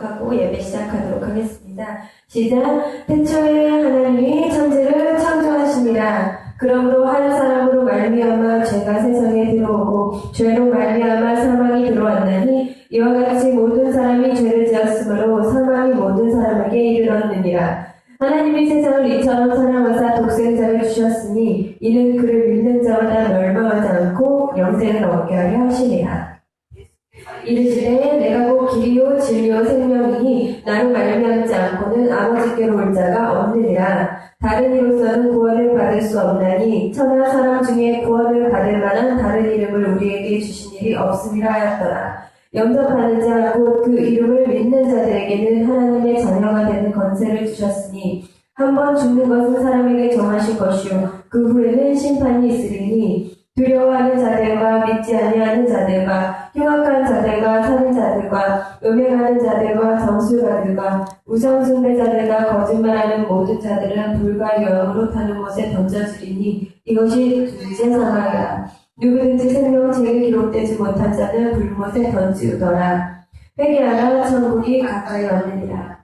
하고 예배 시작하도록 하겠습니다. 시작. 태초에 하나님이 천지를 창조하시니라. 그러므로 한 사람으로 말미암아 죄가 세상에 들어오고 죄로 말미암아 사망이 들어왔나니 이와 같이 모든 사람이 죄를 지었으므로 사망이 모든 사람에게 이르렀느니라. 하나님이 세상을 이처럼 사랑하사 독생자를 주셨으니 이는 그를 믿는 자마다 멸망하지 않고 영생을 얻게 하려 하시니라. 이르시되 내가 곧 길이요 진리요 생명이니 나로 말미암지 않고는 아버지께로 올 자가 없느니라. 다른 이로서는 구원을 받을 수 없나니 천하 사람 중에 구원을 받을 만한 다른 이름을 우리에게 주신 일이 없음이라 하였더라. 영접하는 자 곧 그 이름을 믿는 자들에게는 하나님의 자녀가 되는 권세를 주셨으니 한 번 죽는 것은 사람에게 정하신 것이요 그 후에는 심판이 있으리니 두려워하는 자들과 믿지 아니하는 자들과 흉악한 자들과 살인자들과 음행하는 자들과 정술가들과 우상숭배자들과 거짓말하는 모든 자들은 불과 유황으로 타는 곳에 던져지리니 이것이 둘째 사망이라. 누구든지 생명책에 기록되지 못한 자는 불못에 던지우더라. 회개하라 천국이 가까이 왔느니라.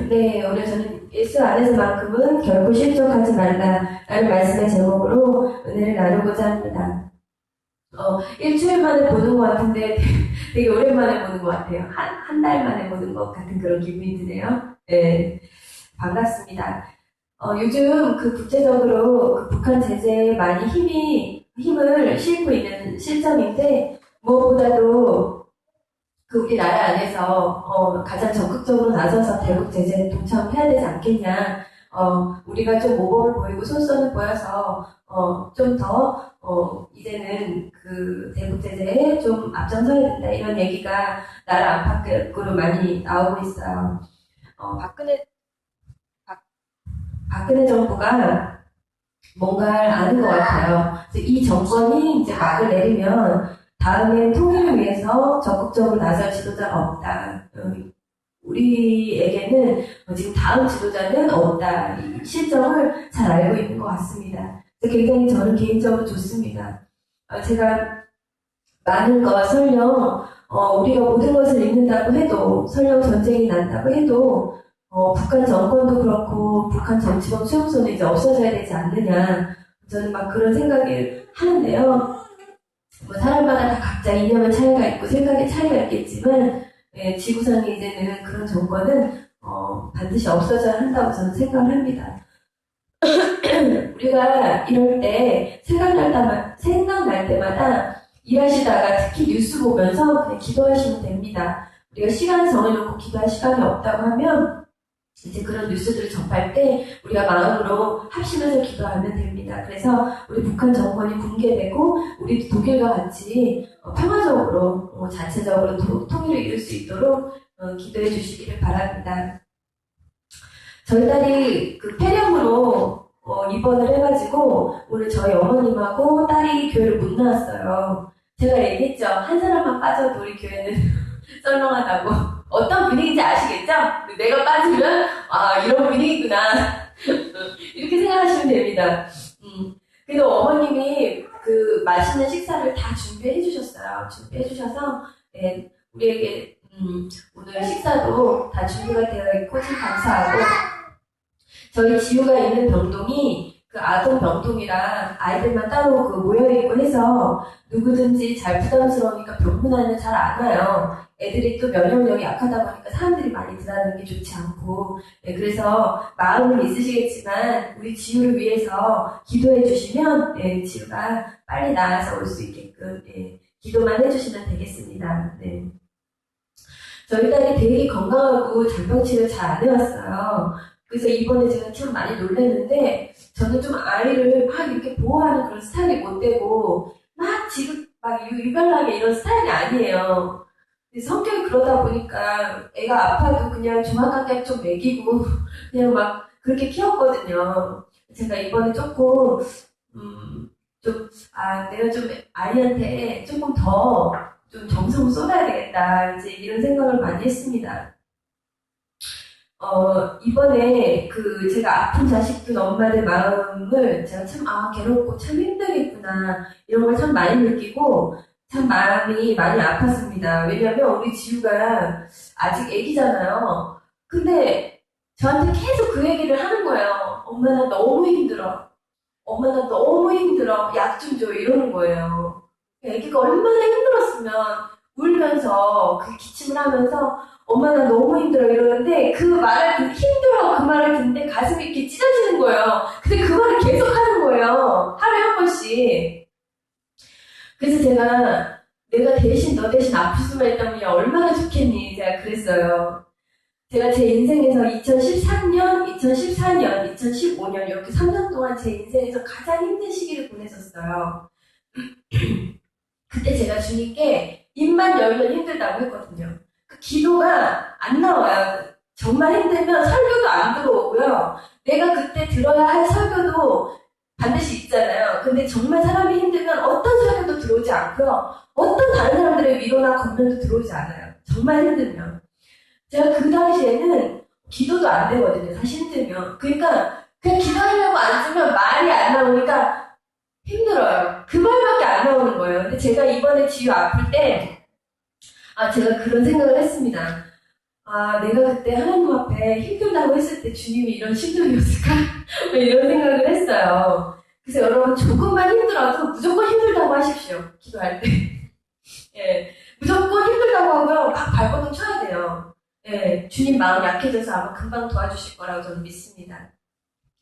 네, 오늘 저는 예수 안에서만큼은 결코 실족하지 말라라는 말씀의 제목으로 은혜를 나누고자 합니다. 일주일 만에 보는 것 같은데 되게 오랜만에 보는 것 같아요. 한 달 만에 보는 것 같은 그런 기분이 드네요. 네, 반갑습니다. 요즘 그 국제적으로 그 북한 제재에 많이 힘을 싣고 있는 시점인데 무엇보다도 그 우리나라 안에서 가장 적극적으로 나서서 대북 제재에 동참해야 되지 않겠냐. 우리가 좀 모범을 보이고 솔선을 보여서 좀 더 이제는 그 대북 제재에 좀 앞장서야 된다 이런 얘기가 나라 안팎으로 많이 나오고 있어요. 박근혜 정부가 뭔가를 아는 것 같아요. 이 정권이 이제 막을 내리면 다음에 통일을 위해서 적극적으로 나설 지도자가 없다. 우리에게는 지금 다음 지도자는 없다. 이 실정을 잘 알고 있는 것 같습니다. 굉장히 저는 개인적으로 좋습니다. 제가 많은 것 설령 우리가 모든 것을 잃는다고 해도 설령 전쟁이 난다고 해도 북한 정권도 그렇고 북한 정치범 수용소는 이제 없어져야 되지 않느냐. 저는 막 그런 생각을 하는데요. 사람마다 다 각자 이념의 차이가 있고 생각의 차이가 있겠지만 지구상에 이제는 그런 정권은 반드시 없어져야 한다고 저는 생각을 합니다. 우리가 이럴 때 생각날 때마다 일하시다가 특히 뉴스 보면서 그냥 기도하시면 됩니다. 우리가 시간 정해놓고 기도할 시간이 없다고 하면 이제 그런 뉴스들을 접할 때 우리가 마음으로 합심해서 기도하면 됩니다. 그래서 우리 북한 정권이 붕괴되고 우리 독일과 같이 평화적으로 자체적으로 통일을 이룰 수 있도록 기도해 주시기를 바랍니다. 저희 딸이 그 폐렴으로 입원을 해가지고 오늘 저희 어머님하고 딸이 교회를 못 나왔어요. 제가 얘기했죠. 한 사람만 빠져도 우리 교회는 썰렁하다고. 어떤 분위기인지 아시겠죠? 내가 빠지면 이런 분위기구나 이렇게 생각하시면 됩니다. 그래도 어머님이 그 맛있는 식사를 다 준비해 주셨어요. 준비해 주셔서 우리에게 오늘 식사도 다 준비가 되어 있고 참 감사하고 저희 지우가 있는 병동이 그 아동 병동이라 아이들만 따로 모여있고 해서 누구든지 잘 부담스러우니까 병문 안에 잘 안 와요. 애들이 또 면역력이 약하다 보니까 사람들이 많이 들어가는 게 좋지 않고 그래서 마음은 있으시겠지만 우리 지우를 위해서 기도해 주시면 지우가 빨리 나아서 올 수 있게끔 기도만 해주시면 되겠습니다. 네. 저희 딸이 되게 건강하고 잔병치를 잘 안 해왔어요. 그래서 이번에 제가 참 많이 놀랐는데 저는 좀 아이를 막 이렇게 보호하는 그런 스타일이 못 되고 막 지금 막 유별나게 이런 스타일이 아니에요. 성격이 그러다 보니까 애가 아파도 그냥 조만간약 좀 먹이고 그냥 막 그렇게 키웠거든요. 제가 이번에 조금 내가 좀 아이한테 조금 더 좀 정성을 쏟아야 되겠다 이제 이런 생각을 많이 했습니다. 이번에 제가 아픈 자식 둔 엄마들 마음을 제가 참 괴롭고 참 힘들겠구나 이런 걸 참 많이 느끼고 참 마음이 많이 아팠습니다. 왜냐면 우리 지우가 아직 애기잖아요. 근데 저한테 계속 그 얘기를 하는 거예요. 엄마 나 너무 힘들어. 엄마 나 너무 힘들어. 약 좀 줘. 이러는 거예요. 애기가 얼마나 힘들었으면 울면서 그 기침을 하면서 엄마 나 너무 힘들어 이러는데 그 말을 힘들어 그 말을 듣는데 가슴이 이렇게 찢어지는 거예요. 근데 그 말을 계속 하는 거예요. 하루에 한 번씩. 그래서 제가 내가 대신 너 대신 아플 수만 있다면 야 얼마나 좋겠니 제가 그랬어요. 제가 제 인생에서 2013년, 2014년, 2015년 이렇게 3년 동안 제 인생에서 가장 힘든 시기를 보냈었어요. 그때 제가 주님께 입만 열면 힘들다고 했거든요. 그 기도가 안 나와요. 정말 힘들면 설교도 안 들어오고요. 내가 그때 들어야 할 설교도 반드시 있잖아요. 근데 정말 사람이 힘들면 어떤 설교도 들어오지 않고요. 어떤 다른 사람들의 위로나 건면도 들어오지 않아요. 정말 힘들면. 제가 그 당시에는 기도도 안 되거든요. 사실 힘들면. 그러니까 그냥 기도하려고 앉으면 말이 안 나오니까 힘들어요. 그 말밖에 안 나오는 거예요. 근데 제가 이번에 지유 아플 때, 제가 그런 생각을 했습니다. 내가 그때 하나님 앞에 힘들다고 했을 때 주님이 이런 심정이었을까? 이런 생각을 했어요. 그래서 여러분 조금만 힘들어도 무조건 힘들다고 하십시오. 기도할 때. 예, 무조건 힘들다고 하고요. 막 발버둥 쳐야 돼요. 예, 주님 마음 약해져서 아마 금방 도와주실 거라고 저는 믿습니다.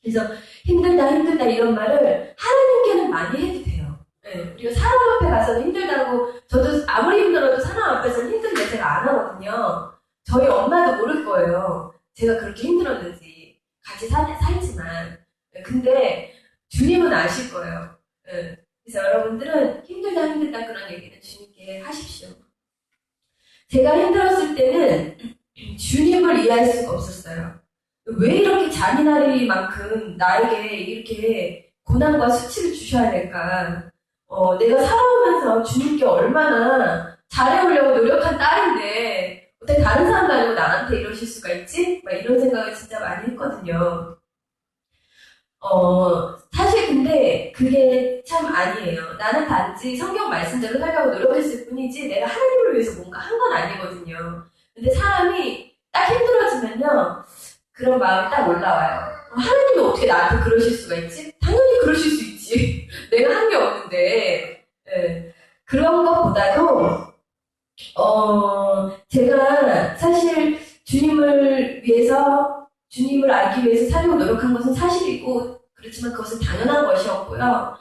그래서 힘들다 이런 말을 하나님께는 많이 해도 돼요. 예, 그리고 사람 앞에 가서는 힘들다고 저도 아무리 힘들어도 사람 앞에서는 힘든 내색을 안 하거든요. 저희 엄마도 모를 거예요. 제가 그렇게 힘들었는지 같이 살지만 근데 주님은 아실 거예요. 예, 그래서 여러분들은 힘들다 그런 얘기는 주님께 하십시오. 제가 힘들었을 때는 주님을 이해할 수가 없었어요. 왜 이렇게 잔인하리만큼 나에게 이렇게 고난과 수치를 주셔야 될까? 내가 살아오면서 주님께 얼마나 잘해오려고 노력한 딸인데 어떻게 다른 사람도 아니고 나한테 이러실 수가 있지? 막 이런 생각을 진짜 많이 했거든요. 사실 근데 그게 참 아니에요. 나는 단지 성경 말씀대로 살려고 노력했을 뿐이지 내가 하나님을 위해서 뭔가 한 건 아니거든요. 근데 사람이 딱 힘들어지면요. 그런 마음이 딱 올라와요. 하나님이 어떻게 나한테 그러실 수가 있지? 당연히 그러실 수 있지. 내가 한 게 없는데. 예. 그런 것보다도 제가 사실 주님을 알기 위해서 살려고 노력한 것은 사실이고, 그렇지만 그것은 당연한 것이었고요.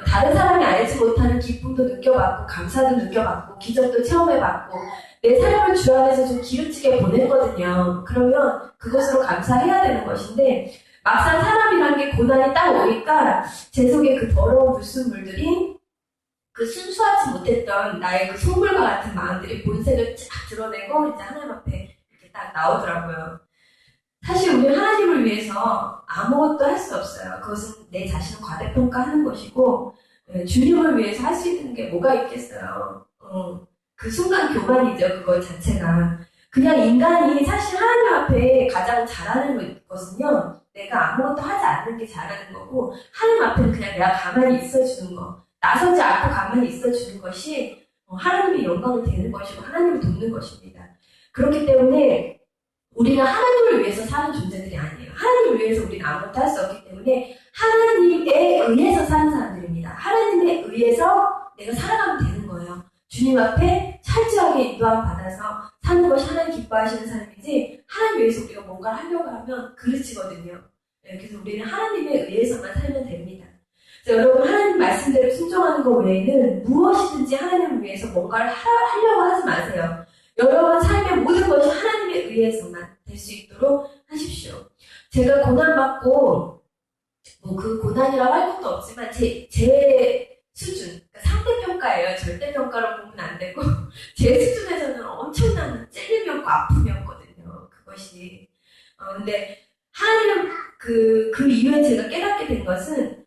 다른 사람이 알지 못하는 기쁨도 느껴봤고, 감사도 느껴봤고, 기적도 체험해봤고, 내 삶을 주 안에서 좀 기름지게 보냈거든요. 그러면 그것으로 감사해야 되는 것인데, 막상 사람이란 게 고난이 딱 오니까, 제 속에 그 더러운 불순물들이 그 순수하지 못했던 나의 그 속물과 같은 마음들이 본색을 쫙 드러내고 이제 하나님 앞에 이렇게 딱 나오더라고요. 사실 우리 하나님을 위해서 아무것도 할 수 없어요. 그것은 내 자신을 과대평가하는 것이고 주님을 위해서 할 수 있는 게 뭐가 있겠어요. 그 순간 교만이죠. 그거 자체가. 그냥 인간이 사실 하나님 앞에 가장 잘하는 것은요. 내가 아무것도 하지 않는 게 잘하는 거고 하나님 앞에는 그냥 내가 가만히 있어주는 거. 나서지 않고 가만히 있어주는 것이 하나님의 영광을 되는 것이고 하나님을 돕는 것입니다. 그렇기 때문에 우리는 하나님을 위해서 사는 존재들이 아니에요. 하나님을 위해서 우리는 아무것도 할 수 없기 때문에 하나님에 의해서 사는 사람들입니다. 하나님에 의해서 내가 살아가면 되는 거예요. 주님 앞에 철저하게 인도함 받아서 사는 것이 하나님 기뻐하시는 삶이지 하나님 위해서 우리가 뭔가를 하려고 하면 그르치거든요. 그래서 우리는 하나님에 의해서만 살면 됩니다. 여러분 하나님 말씀대로 순종하는 것 외에는 무엇이든지 하나님을 위해서 뭔가를 하려고 하지 마세요. 여러분 삶의 모든 것이 하나님에 의해서만 될 수 있도록 하십시오. 제가 고난받고 그 고난이라고 할 것도 없지만 제 수준, 그러니까 상대평가예요. 절대평가로 보면 안 되고 제 수준에서는 엄청난 찔림이었고 아픔이었거든요. 그것이. 근데 하나님 그 이후에 제가 깨닫게 된 것은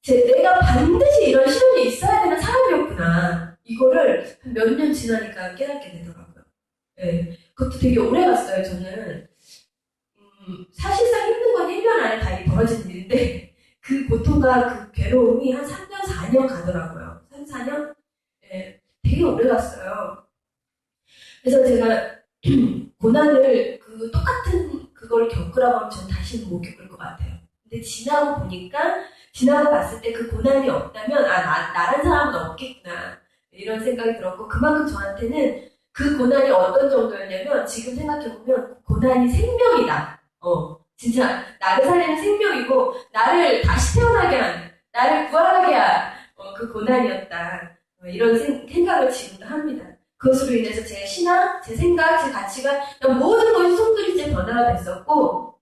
내가 반드시 이런 시련이 있어야 되는 사람이었구나. 이거를 몇 년 지나니까 깨닫게 되더라고요. 네, 그것도 되게 오래 갔어요, 저는. 사실상 힘든 건 1년 안에 다 벌어진 일인데, 그 고통과 그 괴로움이 한 3년, 4년 가더라고요. 3, 4년? 네, 되게 되게 오래 갔어요. 그래서 제가 고난을 똑같은 그걸 겪으라고 하면 전 다시는 못 겪을 것 같아요. 근데 지나고 봤을 때 그 고난이 없다면, 나란 사람은 없겠구나. 이런 생각이 들었고, 그만큼 저한테는 그 고난이 어떤 정도였냐면, 지금 생각해보면, 고난이 생명이다. 진짜, 나를 살리는 생명이고, 나를 다시 태어나게 한, 나를 구하게 한, 그 고난이었다. 이런 생각을 지금도 합니다. 그것으로 인해서 제 신앙, 제 생각, 제 가치관, 모든 것이 송두리째 변화가 됐었고,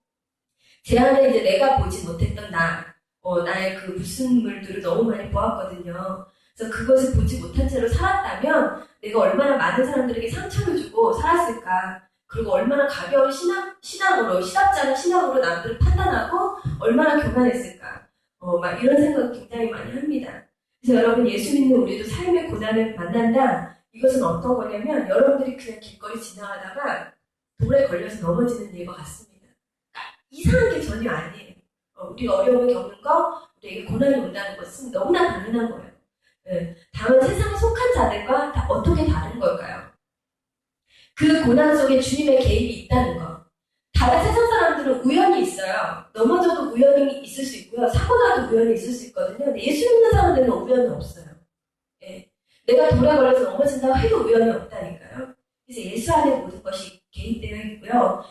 제 안에 이제 내가 보지 못했던 나의 그 불순물들을 너무 많이 보았거든요. 그래서 그것을 보지 못한 채로 살았다면 내가 얼마나 많은 사람들에게 상처를 주고 살았을까. 그리고 얼마나 가벼운 신앙으로, 시답지 않은 신앙으로 남들을 판단하고 얼마나 교만했을까. 막 이런 생각 굉장히 많이 합니다. 그래서 여러분, 예수 믿는 우리도 삶의 고난을 만난다. 이것은 어떤 거냐면 여러분들이 그냥 길거리 지나가다가 돌에 걸려서 넘어지는 일과 같습니다. 이상한 게 전혀 아니에요. 우리가 어려움을 겪는 거, 우리에게 고난이 온다는 것은 너무나 당연한 거예요. 다만 세상에 속한 자들과 다 어떻게 다른 걸까요? 그 고난 속에 주님의 개입이 있다는 거. 다른 세상 사람들은 우연이 있어요. 넘어져도 우연이 있을 수 있고요. 사고 나도 우연이 있을 수 있거든요. 근데 예수 믿는 사람들은 우연이 없어요. 내가 돌에 걸려서 넘어진다고 해도 우연이 없다니까요. 그래서 예수 안에 모든 것이 개입되어 있고요.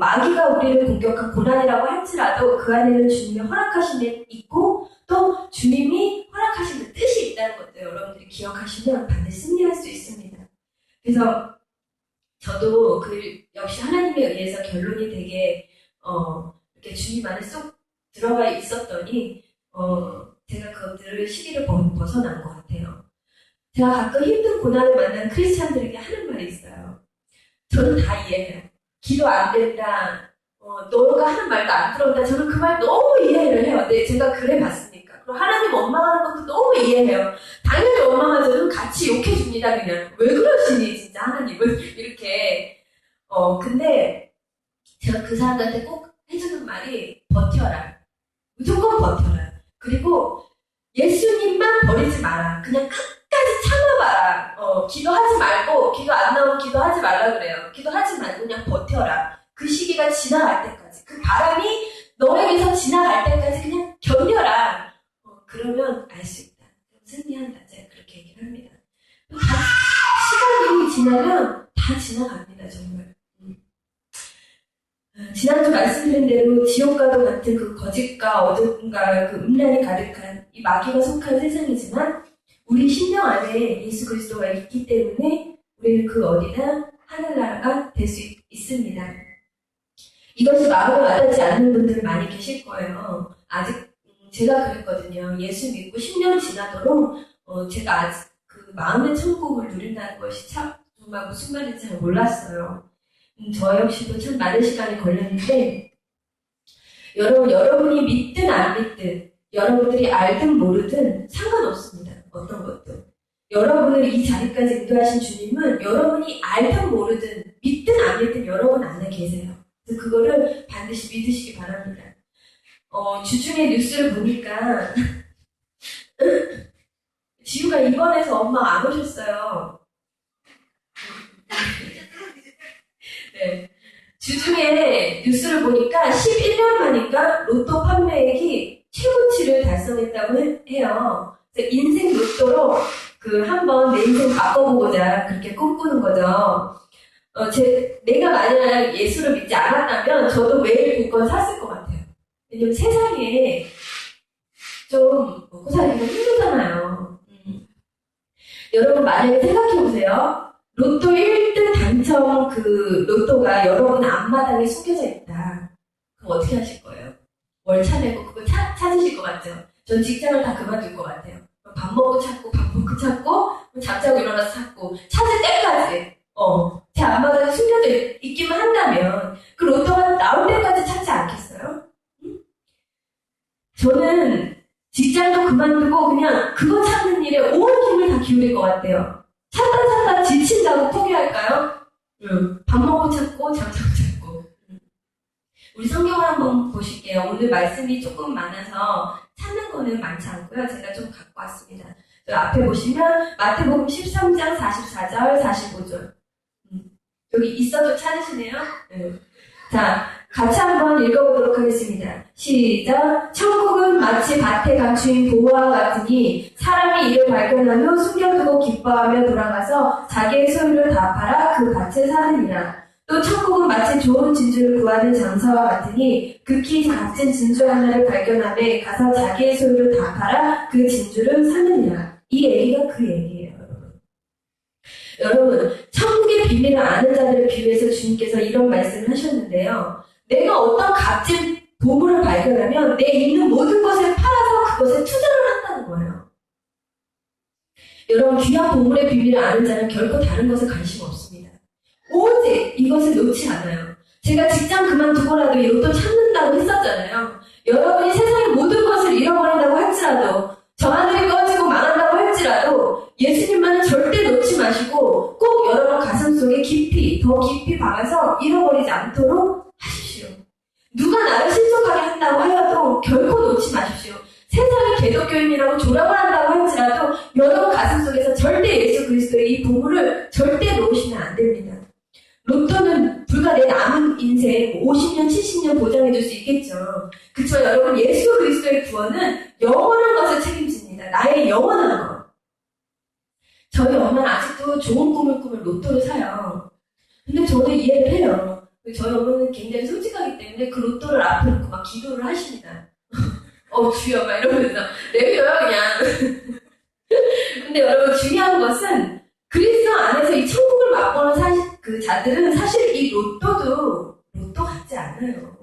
마귀가 우리를 공격한 고난이라고 할지라도 그 안에는 주님의 허락하심이 있고 또 주님이 허락하신 그 뜻이 있다는 것도 여러분들이 기억하시면 반드시 승리할 수 있습니다. 그래서 저도 역시 하나님에 의해서 결론이 되게 이렇게 주님 안에 쏙 들어가 있었더니 제가 그것들을 시기를 벗어난 것 같아요. 제가 가끔 힘든 고난을 만난 크리스찬들에게 하는 말이 있어요. 저는 다 이해해요. 기도 안 된다. 너가 하는 말도 안 들어온다. 저는 그 말 너무 이해를 해요. 네, 제가 그래 봤으니까. 그리고 하나님 원망하는 것도 너무 이해해요. 당연히 원망하지만 같이 욕해줍니다. 그냥. 왜 그러시니 진짜 하나님은. 이렇게. 근데 제가 그 사람들한테 꼭 해주는 말이 버텨라. 무조건 버텨라. 그리고 예수님만 버리지 마라. 그냥 끝까지 참아봐라. 기도하지 말고, 기도 안 나오면 기도하지 말라 그래요. 기도하지 말고 그냥 버텨라. 그 시기가 지나갈 때까지. 그 바람이 너에게서 지나갈 때까지 그냥 견뎌라. 그러면 알 수 있다. 승리한다. 제가 그렇게 얘기를 합니다. 시간이 지나면 다 지나갑니다. 정말. 지난주 말씀드린 대로 지옥과도 같은 그 거짓과 어둠과 그 음란이 가득한 이 마귀가 속한 세상이지만 우리 심령 안에 예수 그리스도가 있기 때문에 우리는 그 어디나 하늘나라가 될 수 있습니다. 이것이 마음에 와닿지 않는 분들 많이 계실 거예요. 아직 제가 그랬거든요. 예수 믿고 10년 지나도록 제가 아직 그 마음의 천국을 누린다는 것이 참 정말 무슨 말인지 잘 몰랐어요. 저 역시도 참 많은 시간이 걸렸는데 여러분이 믿든 안 믿든 여러분들이 알든 모르든 상관없습니다. 어떤 것도. 여러분을 이 자리까지 인도하신 주님은 여러분이 알든 모르든 믿든 안 믿든 여러분 안에 계세요. 그래서 그거를 반드시 믿으시기 바랍니다. 주중에 뉴스를 보니까 지우가 입원해서 엄마 안 오셨어요. 네. 주중에 뉴스를 보니까 11년 만인가 로또 판매액이 최고치를 달성했다고 해요. 그래서 인생 로또로 한번 내 인생 바꿔보고자 그렇게 꿈꾸는 거죠. 내가 만약 예수를 믿지 않았다면 저도 매일 복권 샀을 것 같아요. 왜냐면 세상에 좀 먹고 살기가 힘들잖아요. 여러분 만약에 생각해보세요. 로또 1등 당첨 로또가 여러분 앞마당에 숨겨져 있다. 그럼 어떻게 하실 거예요? 월차 내고 그거 찾으실 것 같죠? 전 직장을 다 그만둘 것 같아요. 밥 먹고 찾고, 잠자고 일어나서 찾고, 찾을 때까지, 제 앞마당에 숨겨져 있기만 한다면, 그 로또가 나올 때까지 찾지 않겠어요? 응? 저는 직장도 그만두고 그냥 그거 찾는 일에 온 힘을 다 기울일 것 같아요. 찾다 지친다고 포기할까요? 밥 먹고 찾고, 잠자고 찾고. 우리 성경을 한번 보실게요. 오늘 말씀이 조금 많아서 찾는 거는 많지 않고요. 제가 좀 갖고 왔습니다. 저 앞에 보시면 마태복음 13장 44절, 45절. 여기 있어도 찾으시네요? 네. 자, 같이 한번 읽어보도록 하겠습니다. 시작. 천국은 마치 밭에 감추인 보화와 같으니 사람이 이를 발견하며 숨겨두고 기뻐하며 돌아가서 자기의 소유를 다 팔아 그 밭에 사느니라. 또 천국은 마치 좋은 진주를 구하는 장사와 같으니 극히 값진 진주 하나를 발견하며 가서 자기의 소유를 다 팔아 그 진주를 사느니라. 이 얘기가 그 얘기예요. 여러분, 천국의 비밀을 아는 자들을 비유해서 주님께서 이런 말씀을 하셨는데요. 내가 어떤 값진 보물을 발견하면 내 있는 모든 것을 팔아서 그것에 투자를 한다는 거예요. 여러분, 귀한 보물의 비밀을 아는 자는 결코 다른 것에 관심 없습니다. 오직 이것을 놓지 않아요. 제가 직장 그만두고라도 이것도 찾는다고 했었잖아요. 여러분이 세상의 모든 것을 잃어버린다고 할지라도, 저 하늘이 꺼지고 망한다고 할지라도 예수님만은 절대 놓지 마시고 꼭 여러분 가슴속에 깊이, 더 깊이 박아서 잃어버리지 않도록 하십시오. 누가 나를 실족하게 한다고 하여도 결코 놓지 마십시오. 세상이 개독교인이라고 조롱을 한다고 할지라도 여러분 가슴속에서 절대 예수 그리스도의 이 보물을 절대 놓으시면 안 됩니다. 로또는 불과 내 남은 인생 50년, 70년 보장해줄 수 있겠죠. 그렇지만 여러분, 예수 그리스도의 구원은 영원한 것을 책임집니다. 나의 영원한 것. 저희 엄마는 아직도 좋은 꿈을 꾸면 로또를 사요. 근데 저도 이해를 해요. 저희 엄마는 굉장히 솔직하기 때문에 그 로또를 앞에 놓고 막 기도를 하십니다. 주여, 막 이러면서. 내밀어요, 그냥. 근데 여러분, 중요한 것은 그리스도 안에서 이 천국을 맛보는 그 자들은 사실 이 로또 같지 않아요.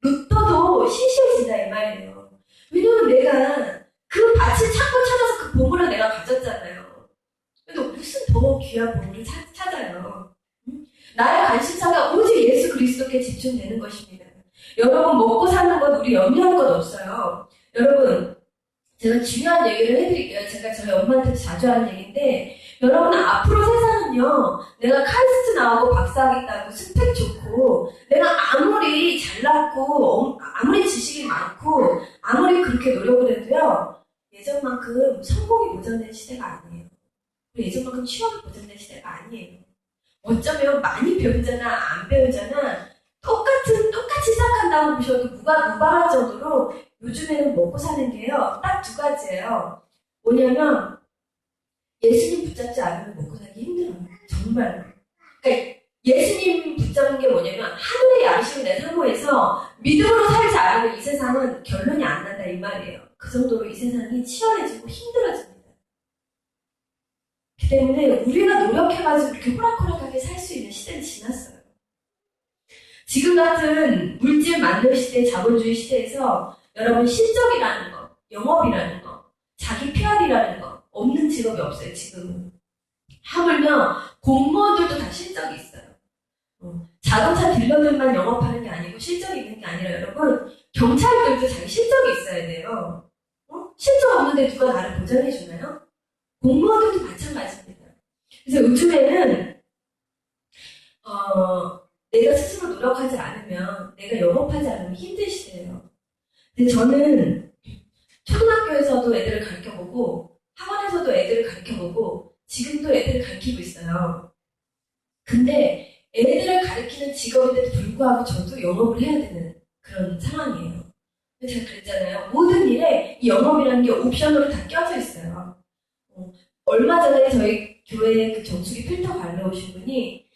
로또도 시시해진다 이 말이에요. 왜냐면 내가 그 밭을 찾아서 그 보물을 내가 가졌잖아요. 근데 무슨 더 귀한 보물을 찾아요. 나의 관심사가 오직 예수 그리스도께 집중되는 것입니다. 여러분, 먹고 사는 건 우리 염려할 것 없어요. 여러분, 제가 중요한 얘기를 해드릴게요. 제가 저희 엄마한테 자주 하는 얘기인데, 여러분, 앞으로 세상은요, 내가 카이스트 나오고 박사하겠다고 스펙 좋고, 내가 아무리 잘났고, 아무리 지식이 많고, 아무리 그렇게 노력을 해도요, 예전만큼 성공이 보장된 시대가 아니에요. 예전만큼 취업이 보장된 시대가 아니에요. 어쩌면 많이 배우잖아, 안 배우잖아, 똑같이 시작한다고 보셔도 무방할 정도로 요즘에는 먹고 사는 게요, 딱 두 가지예요. 뭐냐면, 예수님 붙잡지 않으면 먹고 살기 힘들어요. 정말로. 그러니까 예수님 붙잡는 게 뭐냐면 하늘의 양식을 내 사모해서 믿음으로 살지 않으면 이 세상은 결론이 안 난다 이 말이에요. 그 정도로 이 세상이 치열해지고 힘들어집니다. 그 때문에 우리가 노력해가지고 이렇게 호락호락하게 살 수 있는 시대는 지났어요. 지금 같은 물질 만능 시대, 자본주의 시대에서 여러분 실적이라는 거, 영업이라는 거, 자기 PR이라는 거 없는 직업이 없어요, 지금은. 하물며 공무원들도 다 실적이 있어요. 자동차 딜러들만 영업하는 게 아니고 실적이 있는 게 아니라 여러분, 경찰들도 자기 실적이 있어야 돼요. 실적 없는데 누가 나를 보장해 주나요? 공무원들도 마찬가지입니다. 그래서 요즘에는 내가 스스로 노력하지 않으면, 내가 영업하지 않으면 힘든 시대예요. 근데 저는 초등학교에서도 애들을 가르쳐보고 학원에서도 애들을 가르쳐보고 지금도 애들을 가르치고 있어요. 근데 애들을 가르치는 직업인데도 불구하고 저도 영업을 해야 되는 그런 상황이에요. 제가 그랬잖아요. 모든 일에 이 영업이라는 게 옵션으로 다 껴져 있어요. 얼마 전에 저희 교회에 그 정수기 필터 갈러 오신 분이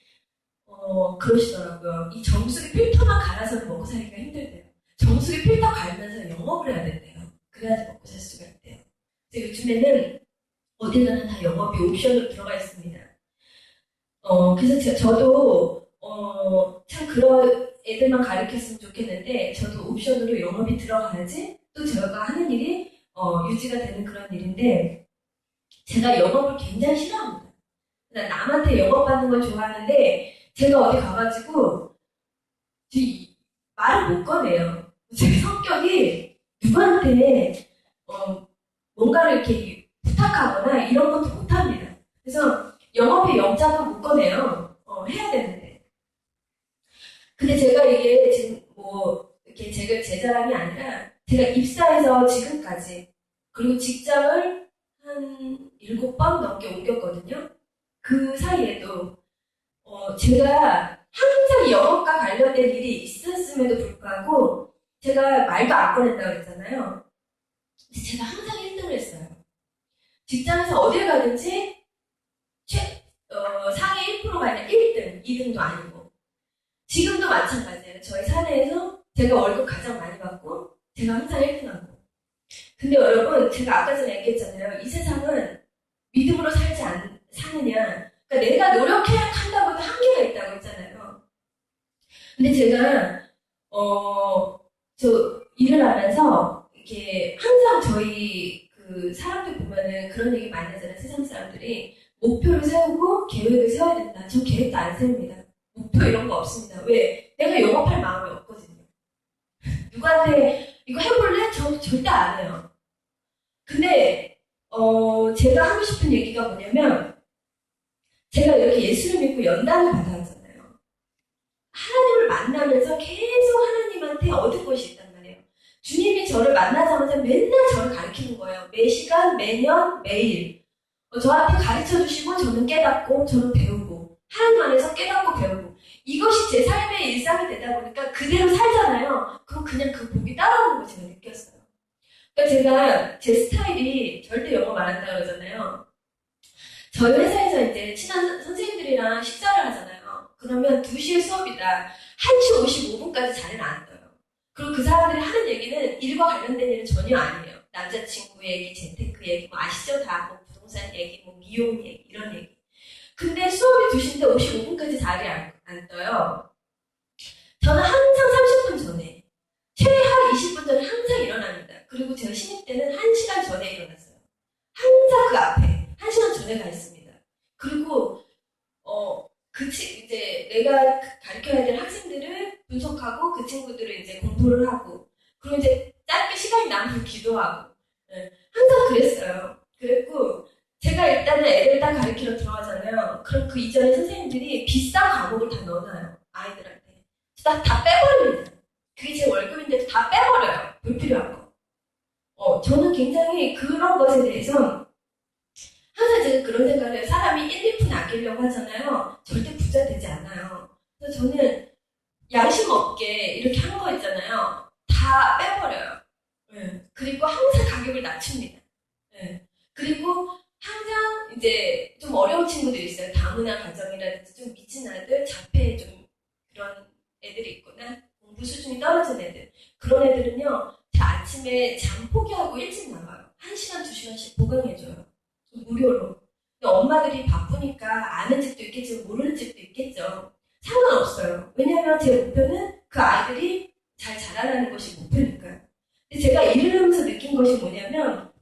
그러시더라고요. 이 정수기 필터만 갈아서는 먹고 살기가 힘들대요. 정수기 필터 갈면서 영업을 해야 된대요. 그래야지 먹고 살 수가 있대요. 그래서 요즘에는 어디가나 다 영업이 옵션으로 들어가 있습니다. 그래서 저도 참 그런 애들만 가르쳤으면 좋겠는데 저도 옵션으로 영업이 들어가야지 또 제가 하는 일이 유지가 되는 그런 일인데 제가 영업을 굉장히 싫어합니다. 남한테 영업받는 걸 좋아하는데 제가 어디 가가지고 말을 못 꺼내요. 제 성격이 누구한테 뭔가를 이렇게 부탁하거나 이런 것도 못합니다. 그래서 영업의 영장은 못 꺼내요. 해야 되는데. 근데 제가 이게 지금 이렇게 제 자랑이 아니라 제가 입사해서 지금까지 그리고 직장을 한 7번 넘게 옮겼거든요. 그 사이에도 제가 항상 영업과 관련된 일이 있었음에도 불구하고 제가 말도 안 꺼낸다고 했잖아요. 제가 항상 1등을 했어요. 직장에서 어딜 가든지 상위 1%가 아니라 1등, 2등도 아니고 지금도 마찬가지예요. 저희 사내에서 제가 월급 가장 많이 받고 제가 항상 1등하고. 근데 여러분, 제가 아까 전에 얘기했잖아요. 이 세상은 믿음으로 사느냐. 그러니까 내가 노력한다고 해도 한계가 있다고 했잖아요. 근데 제가 저 일을 하면서 이렇게 항상 저희 그 사람들 보면은 그런 얘기 많이 하잖아요. 세상 사람들이 목표를 세우고 계획을 세워야 된다. 저 계획도 안 세웁니다. 목표 이런 거 없습니다. 왜? 내가 영업할 마음이 없거든요. 누구한테 이거 해볼래? 저 절대 안 해요. 근데 제가 하고 싶은 얘기가 뭐냐면 제가 이렇게 예수를 믿고 연단을 받아왔잖아요. 하나님을 만나면서 계속 하나님한테 얻은 것이 있단 말이에요. 주님이 저를 만나자마자 맨날 저를 가르치는 거예요. 매 시간, 매년, 매일. 저한테 가르쳐 주시고 저는 깨닫고 저는 배우고 하나님 안에서 깨닫고 배우고 이것이 제 삶의 일상이 되다 보니까 그대로 살잖아요. 그럼 그냥 그 복이 따라오는 걸 제가 느꼈어요. 그러니까 제가 제 스타일이 절대 영업 안 한다고 그러잖아요. 저희 회사에서 이제 친한 선생님들이랑 식사를 하잖아요. 그러면 2시에 수업이다. 1시 55분까지 자리는 안 떠요. 그리고 그 사람들이 하는 얘기는 일과 관련된 일은 전혀 아니에요. 남자친구 얘기, 재테크 얘기, 뭐 아시죠? 다 뭐 부동산 얘기, 뭐 미용 얘기, 이런 얘기. 근데 수업이 2시인데 55분까지 자리에 안 떠요. 저는 항상 30분 전에, 최하 20분 전에 항상 일어납니다. 그리고 제가 신입 때는 1시간 전에 일어났어요. 항상 그 앞에 1시간 전에 가 있습니다. 그리고 이제 내가 가르쳐야 될 학생들을 분석하고 그 친구들을 이제 공부를 하고 그리고 이제 짧게 시간이 남으면 기도하고 항상 그랬어요. 그랬고 제가 일단은 애들 딱 가르치러 들어가잖아요. 그럼 그 이전에 선생님들이 비싼 과목을 다 넣어놔요. 아이들한테. 다 빼버립니다. 그게 제 월급인데도 다 빼버려요. 불필요한 거. 저는 굉장히 그런 것에 대해서 항상 제가 그런 생각을 해요. 사람이 1, 2푼 아끼려고 하잖아요. 절대 부자 되지 않아요. 그래서 저는 양심 없게 이렇게 한 거 있잖아요. 다 빼버려요. 그리고 항상 가격을 낮춥니다. 그리고 항상 이제 좀 어려운 친구들이 있어요. 다문화 가정이라든지 좀 미친 아들, 자폐 좀 그런 애들이 있거나 공부 수준이 떨어진 애들. 그런 애들은요. 제가 아침에 잠 포기하고 일찍 나가요. 1시간, 2시간씩 보강해줘요. 무료로. 근데 엄마들이 바쁘니까 아는 집도 있겠지만 모르는 집도 있겠죠. 상관없어요. 왜냐하면 제 목표는 그 아이들이 잘 자라나는 것이 목표니까요. 근데 제가 일을 하면서 느낀 것이 뭐냐면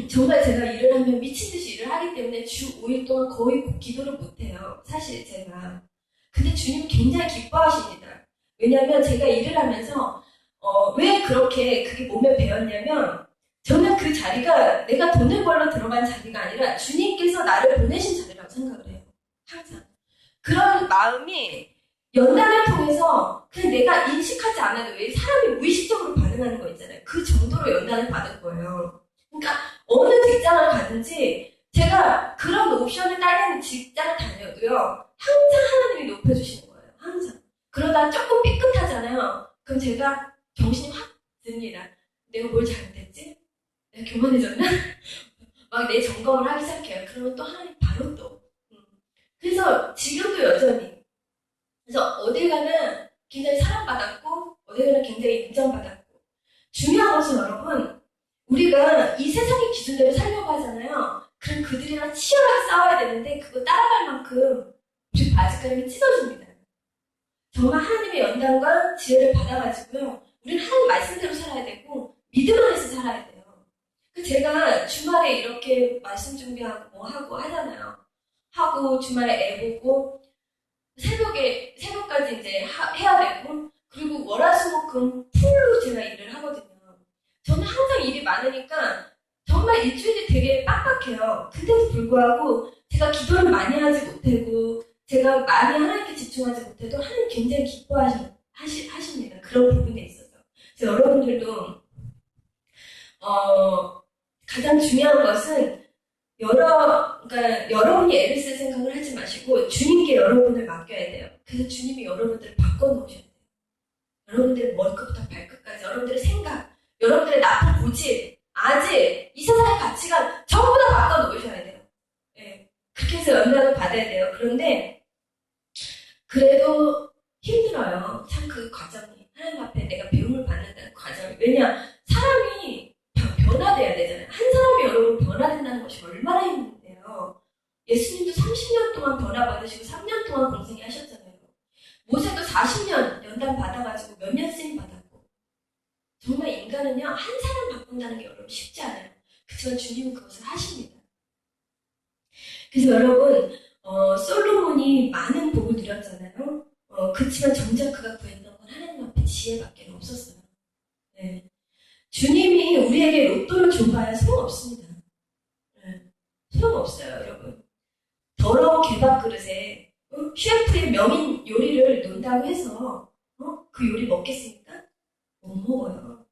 정말 제가 일을 하면 미친듯이 일을 하기 때문에 주 5일 동안 거의 기도를 못해요. 사실 제가. 근데 주님 굉장히 기뻐하십니다. 왜냐하면 제가 일을 하면서 왜 그렇게 그게 몸에 배었냐면 저는 그 자리가 내가 돈을 벌러 들어간 자리가 아니라 주님께서 나를 보내신 자리라고 생각을 해요. 항상. 그런 마음이 연단을 통해서 그냥 내가 인식하지 않아도 왜 사람이 무의식적으로 반응하는 거 있잖아요. 그 정도로 연단을 받은 거예요. 그러니까 어느 직장을 가든지 제가 그런 옵션을 딸리는 직장을 다녀도요. 항상 하나님이 높여주시는 거예요. 항상. 그러다 조금 삐끗하잖아요. 그럼 제가 정신이 확 듭니다. 내가 뭘 잘못했지? 내가 교만해졌나? 막 내 점검을 하기 시작해요. 그러면 또 하나님 바로 또. 그래서 지금도 여전히. 그래서 어딜 가나 굉장히 사랑받았고, 어딜 가나 굉장히 인정받았고. 중요한 것은 여러분, 우리가 이 세상의 기준대로 살려고 하잖아요. 그럼 그들이랑 치열하게 싸워야 되는데, 그거 따라갈 만큼 우리 바지가랑이 찢어집니다. 정말 하나님의 연단과 지혜를 받아가지고요. 우리는 하나님 말씀대로 살아야 되고, 믿음 안에서 살아야 돼요. 제가 주말에 이렇게 말씀 준비하고 뭐 하고 하잖아요. 하고 주말에 애 보고 새벽까지 이제 해야 되고 그리고 월화수목금 풀로 제가 일을 하거든요. 저는 항상 일이 많으니까 정말 일주일이 되게 빡빡해요. 근데도 불구하고 제가 기도를 많이 하지 못하고 제가 많이 하나님께 집중하지 못해도 하나님 굉장히 기뻐하십니다. 그런 부분에 있어서. 그래서 여러분들도 가장 중요한 것은 그러니까 여러분이 애를 쓸 생각을 하지 마시고 주님께 여러분을 맡겨야 돼요. 그래서 주님이 여러분들을 바꿔놓으셔야 돼요. 여러분들의 머리끝부터 발끝까지, 여러분들의 생각, 여러분들의 나쁜 고집, 아직 이 세상의 가치관 전부 다 바꿔놓으셔야 돼요. 예. 그렇게 해서 연락을 받아야 돼요. 그런데 그래도 힘들어요. 참 그 과정이. 하나님 앞에 내가 배움을 받는다는 과정이. 왜냐? 사람이 변화돼야 되잖아요. 한 사람이 여러분 변화된다는 것이 얼마나 힘든데요. 예수님도 30년 동안 변화받으시고 3년 동안 공생이 하셨잖아요. 모세도 40년 연단 받아가지고 몇 년 쓰임 받았고. 정말 인간은요, 한 사람 바꾼다는 게 여러분 쉽지 않아요. 그렇지만 주님은 그것을 하십니다. 그래서 여러분, 솔로몬이 많은 복을 누렸잖아요. 그렇지만 정작 그가 구했던 건 하나님 앞에 지혜밖에 없었어요. 네. 주님이 우리에게 로또를 줘봐야 소용없습니다. 네. 소용없어요, 여러분. 더러운 개밥 그릇에 셰프의 명인 요리를 논다고 해서 그 요리 먹겠습니까? 못 먹어요.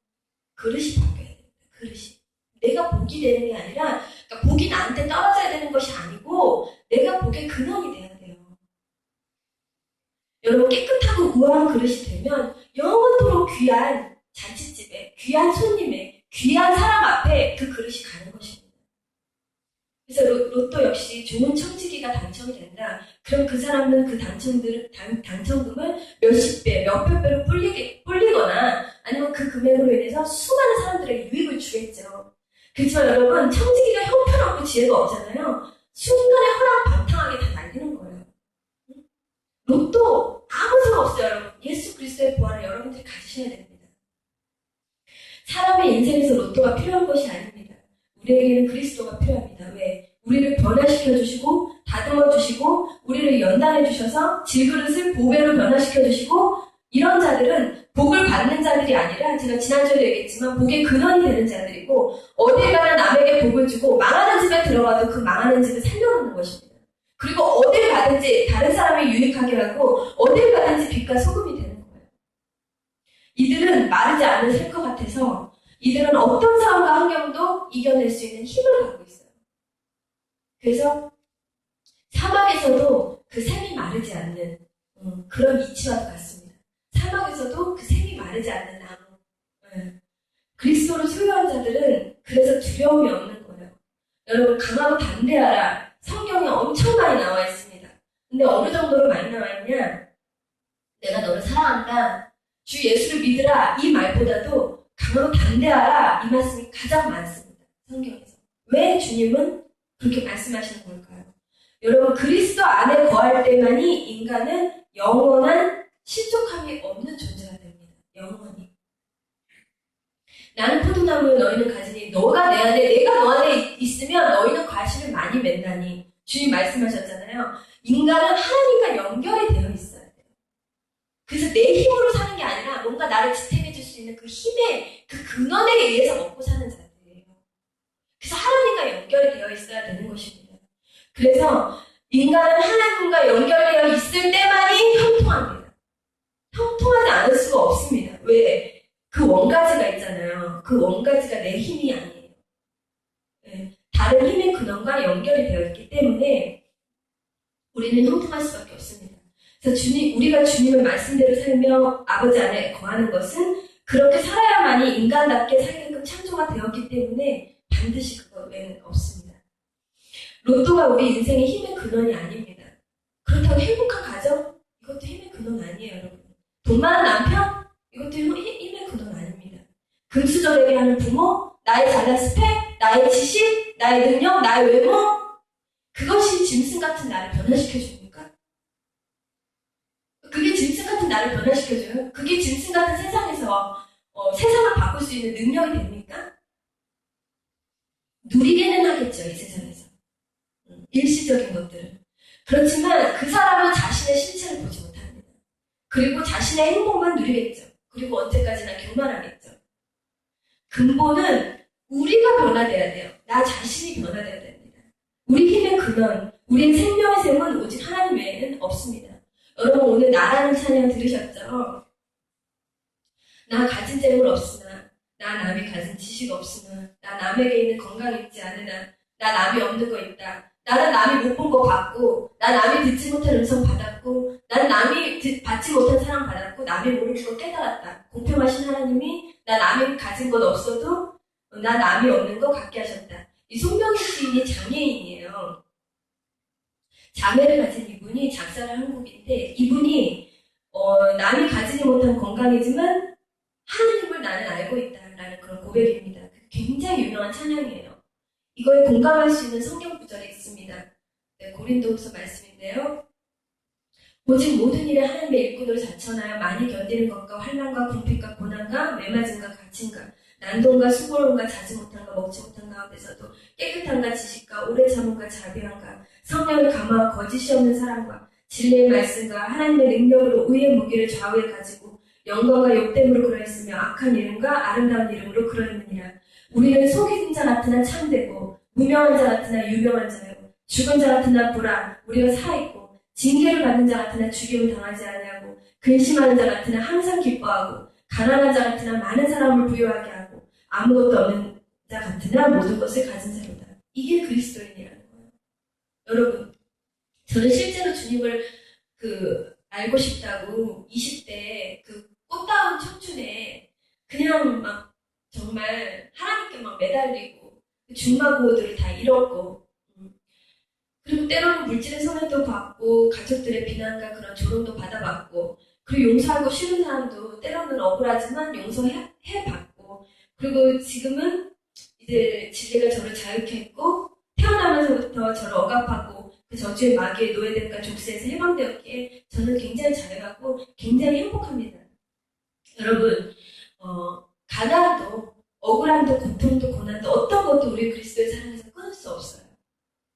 그릇이 바뀌어야 됩니다. 그릇이. 내가 복이 되는 게 아니라, 그러니까 복이 나한테 떨어져야 되는 것이 아니고 내가 복의 근원이 돼야 돼요. 여러분, 깨끗하고 우아한 그릇이 되면 영원토록 귀한 잔치집에, 귀한 손님에, 귀한 사람 앞에 그 그릇이 가는 것입니다. 그래서 로또 역시 좋은 청지기가 당첨이 된다. 그럼 그 사람은 그 당첨금을 몇십 배, 몇백 배로 불리거나 아니면 그 금액으로 인해서 수많은 사람들에게 유익을 주겠죠. 그렇지만 여러분, 청지기가 형편없고 지혜가 없잖아요. 순간에 허랑방탕하게 다 날리는 거예요. 로또 아무 소용 없어요, 여러분. 예수 그리스도의 보화를 여러분들이 가지셔야 됩니다. 사람의 인생에서 로또가 필요한 것이 아닙니다. 우리에게는 그리스도가 필요합니다. 왜? 우리를 변화시켜주시고 다듬어주시고 우리를 연단해주셔서 질그릇을 보배로 변화시켜주시고, 이런 자들은 복을 받는 자들이 아니라, 제가 지난주에도 얘기했지만 복의 근원이 되는 자들이고, 어딜 가나 남에게 복을 주고 망하는 집에 들어가도 그 망하는 집을 살려놓는 것입니다. 그리고 어딜 가든지 다른 사람이 유익하게 하고 어딜 가든지 빛과 소금이 되는 거예요. 이들은 마르지 않을 셀 것 같아서 이들은 어떤 상황과 환경도 이겨낼 수 있는 힘을 갖고 있어요. 그래서 사막에서도 그 샘이 마르지 않는 그런 이치와 같습니다. 사막에서도 그 샘이 마르지 않는 나무. 그리스도를 소유한 자들은 그래서 두려움이 없는 거예요. 여러분, 강하고 담대하라. 성경에 엄청 많이 나와 있습니다. 근데 어느 정도로 많이 나와 있냐? 내가 너를 사랑한다. 주 예수를 믿으라. 이 말보다도 강하고 담대하라. 이 말씀이 가장 많습니다. 성경에서. 왜 주님은 그렇게 말씀하시는 걸까요? 여러분, 그리스도 안에 거할 때만이 인간은 영원한 실족함이 없는 존재가 됩니다. 영원히. 나는 포도나무, 너희는 가지니 너가 내 안에, 내가 너 안에 있으면 너희는 과실을 많이 맺나니. 주님 말씀하셨잖아요. 인간은 하나님과 연결이 되어 있어야 돼요. 그래서 내 힘으로 사는 게 아니라 뭔가 나를 지탱해 줄 수 있는 그 힘의 그 근원에 의해서 먹고 사는 자들이에요. 그래서 하나님과 연결이 되어 있어야 되는 것입니다. 그래서 인간은 하나님과 연결되어 있을 때만이 형통합니다. 형통하지 않을 수가 없습니다. 왜? 그 원가지가 있잖아요. 그 원가지가 내 힘이 아니에요. 네. 다른 힘의 근원과 연결이 되어 있기 때문에 우리는 형통할 수밖에 없습니다. 그래서 우리가 주님의 말씀대로 살며 아버지 안에 거하는 것은 그렇게 살아야만이 인간답게 살게끔 창조가 되었기 때문에 반드시 그것 외에는 없습니다. 로또가 우리 인생의 힘의 근원이 아닙니다. 그렇다고 행복한 가정? 이것도 힘의 근원 아니에요, 여러분. 돈 많은 남편? 이것도 힘의 근원 아닙니다. 금수저되게 하는 부모, 나의 잘난 스펙, 나의 지식, 나의 능력, 나의 외모, 그것이 짐승 같은 나를 변화시켜줍니까? 그게 짐승 같은 나를 변화시켜줘요? 그게 짐승 같은 세상에서 세상을 바꿀 수 있는 능력이 됩니까? 누리게는 하겠죠, 이 세상에서. 일시적인 것들을. 그렇지만 그 사람은 자신의 실체를 보지 못합니다. 그리고 자신의 행복만 누리겠죠. 그리고 언제까지나 교만하겠죠. 근본은 우리가 변화돼야 돼요. 나 자신이 변화돼야 됩니다. 우리 힘의 근원, 우리의 생명의 샘은 오직 하나님 외에는 없습니다. 여러분, 오늘 나라는 찬양 들으셨죠? 나 가진 재물 없으나 나 남이 가진 지식 없으나, 나 남에게 있는 건강 있지 않으나, 나 남이 없는 거 있다. 나는 남이 못 본 거 받고, 나 남이 듣지 못한 음성 받았고, 난 남이 받지 못한 사랑 받았고, 남이 모르는 거 깨달았다. 공평하신 하나님이 나 남이 가진 것 없어도 나 남이 없는 거 갖게 하셨다. 이 송명희 시인이 장애인이에요. 장애를 가진 이분이 작사를 한 곡인데, 이분이 남이 가지지 못한 건강이지만 하나님을 나는 알고 있다라는 그런 고백입니다. 굉장히 유명한 찬양이에요. 이거에 공감할 수 있는 성경 구절이 있습니다. 네, 고린도후서 말씀인데요. 오직 모든 일에 하나님의 일꾼으로 자천하여 많이 견디는 것과 환난과 궁핍과 고난과 매맞음과 갇힘과 난동과 수고로움과 자지 못함과 먹지 못한 가운데서도 깨끗함과 지식과 오래 참음과 자비함과 성령을 감화하고 거짓이 없는 사랑과 진리의 말씀과 하나님의 능력으로 의의 무기를 좌우에 가지고 영광과 욕됨으로 그러했으며 악한 이름과 아름다운 이름으로 그러했느니라. 우리는 속이는 자 같으나 참되고 무명한 자 같으나 유명한 자요 죽은 자 같으나 불안 우리가 살아있고 징계를 받는 자 같으나 죽임을 당하지 아니하고 근심하는 자 같으나 항상 기뻐하고 가난한 자 같으나 많은 사람을 부유하게 하고 아무것도 없는 자 같으나 모든 것을 가진 자로다. 이게 그리스도인이라는 거예요. 여러분, 저는 실제로 주님을 알고 싶다고 20대 꽃다운 청춘에 그냥 막 정말 하나님께 막 매달리고 중마고들을 다 잃었고 그리고 때로는 물질의 손해도 받고 가족들의 비난과 그런 조롱도 받아봤고 그리고 용서하고 싫은 사람도 때로는 억울하지만 용서해봤고 그리고 지금은 이제 진리가 저를 자유케 했고 태어나면서부터 저를 억압하고 그 저주의 마귀의 노예됨과 족쇄에서 해방되었기에 저는 굉장히 자유하고 굉장히 행복합니다. 여러분 가난도 억울함도 고통도 고난도 어떤 것도 우리 그리스도의 사랑에서 끊을 수 없어요.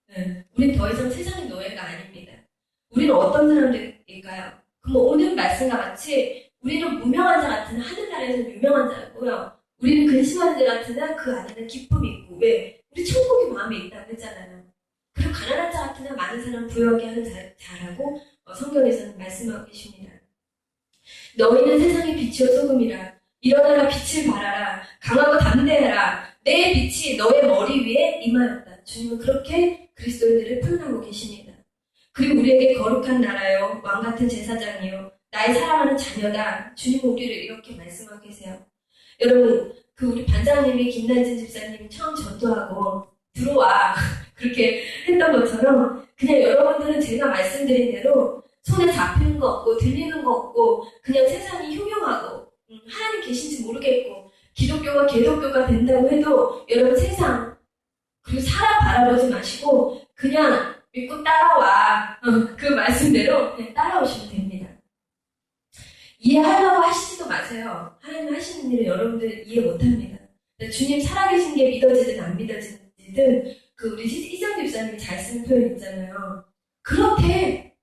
네. 우린 더 이상 세상의 노예가 아닙니다. 우리는 어떤 사람들일까요? 그럼 오늘 말씀과 같이 우리는 무명한 자 같으나 하늘나라에서는 유명한 자고요. 우리는 근심하는 자 같으나 그 안에는 기쁨이 있고 왜? 우리 천국이 마음에 있다고 했잖아요. 그리고 가난한 자 같으나 많은 사람 부유하게 하는 자라고 성경에서는 말씀하고 계십니다. 너희는 세상의 빛이요 소금이라 일어나라 빛을 발하라 강하고 담대해라 내 빛이 너의 머리 위에 임하였다. 주님은 그렇게 그리스도인들을 표현하고 계십니다. 그리고 우리에게 거룩한 나라요 왕같은 제사장이요 나의 사랑하는 자녀다. 주님은 우리를 이렇게 말씀하고 계세요. 여러분 우리 반장님이 김난진 집사님이 처음 전도하고 들어와 그렇게 했던 것처럼 그냥 여러분들은 제가 말씀드린 대로 손에 잡히는 거 없고 들리는 거 없고 그냥 세상이 흉흉하고 하나님 계신지 모르겠고 기독교가 개독교가 된다고 해도 여러분 세상 그리고 사람 바라보지 마시고 그냥 믿고 따라와 그 말씀대로 그냥 따라오시면 됩니다. 이해하려고 하시지도 마세요. 하나님 하시는 일을 여러분들 이해 못합니다. 주님 살아계신 게 믿어지든 안 믿어지든 우리 이정 집사님이 잘 쓰는 표현 있잖아요. 그렇게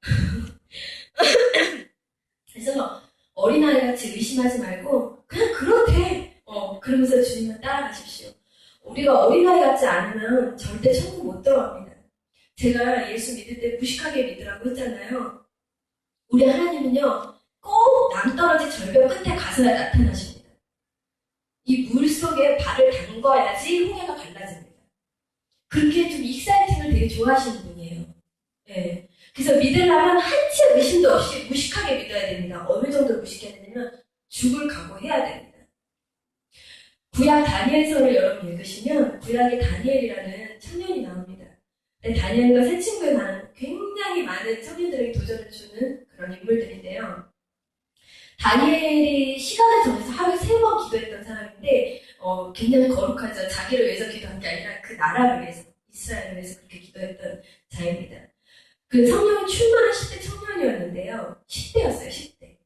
그래서 어린아이같이 의심하지 말고 그냥 그렇게 그러면서 주님만 따라가십시오. 우리가 어린아이 같지 않으면 절대 천국 못 들어갑니다. 제가 예수 믿을 때 무식하게 믿으라고 했잖아요. 우리 하나님은요 꼭 낭떠러지 절벽 끝에 가서야 나타나십니다. 이 물속에 발을 담궈야지 홍해가 갈라집니다. 그렇게 좀 익사이팅을 되게 좋아하시는 분이에요. 네. 그래서 믿으려면 한치 의심도 없이 무식하게 믿어야 됩니다. 어느 정도 무식해야 되냐면 죽을 각오해야 됩니다. 구약 다니엘서를 여러분 읽으시면 구약에 다니엘이라는 청년이 나옵니다. 다니엘과 새 친구에 관한 굉장히 많은 청년들에게 도전을 주는 그런 인물들인데요. 다니엘이 시간을 정해서 하루에 3번 기도했던 사람인데 굉장히 거룩하죠. 자기를 위해서 기도한 게 아니라 그 나라를 위해서 이스라엘을 위해서 그렇게 기도했던 자입니다. 그 성령이 충만한 10대 청년이었는데요. 10대였어요. 10대.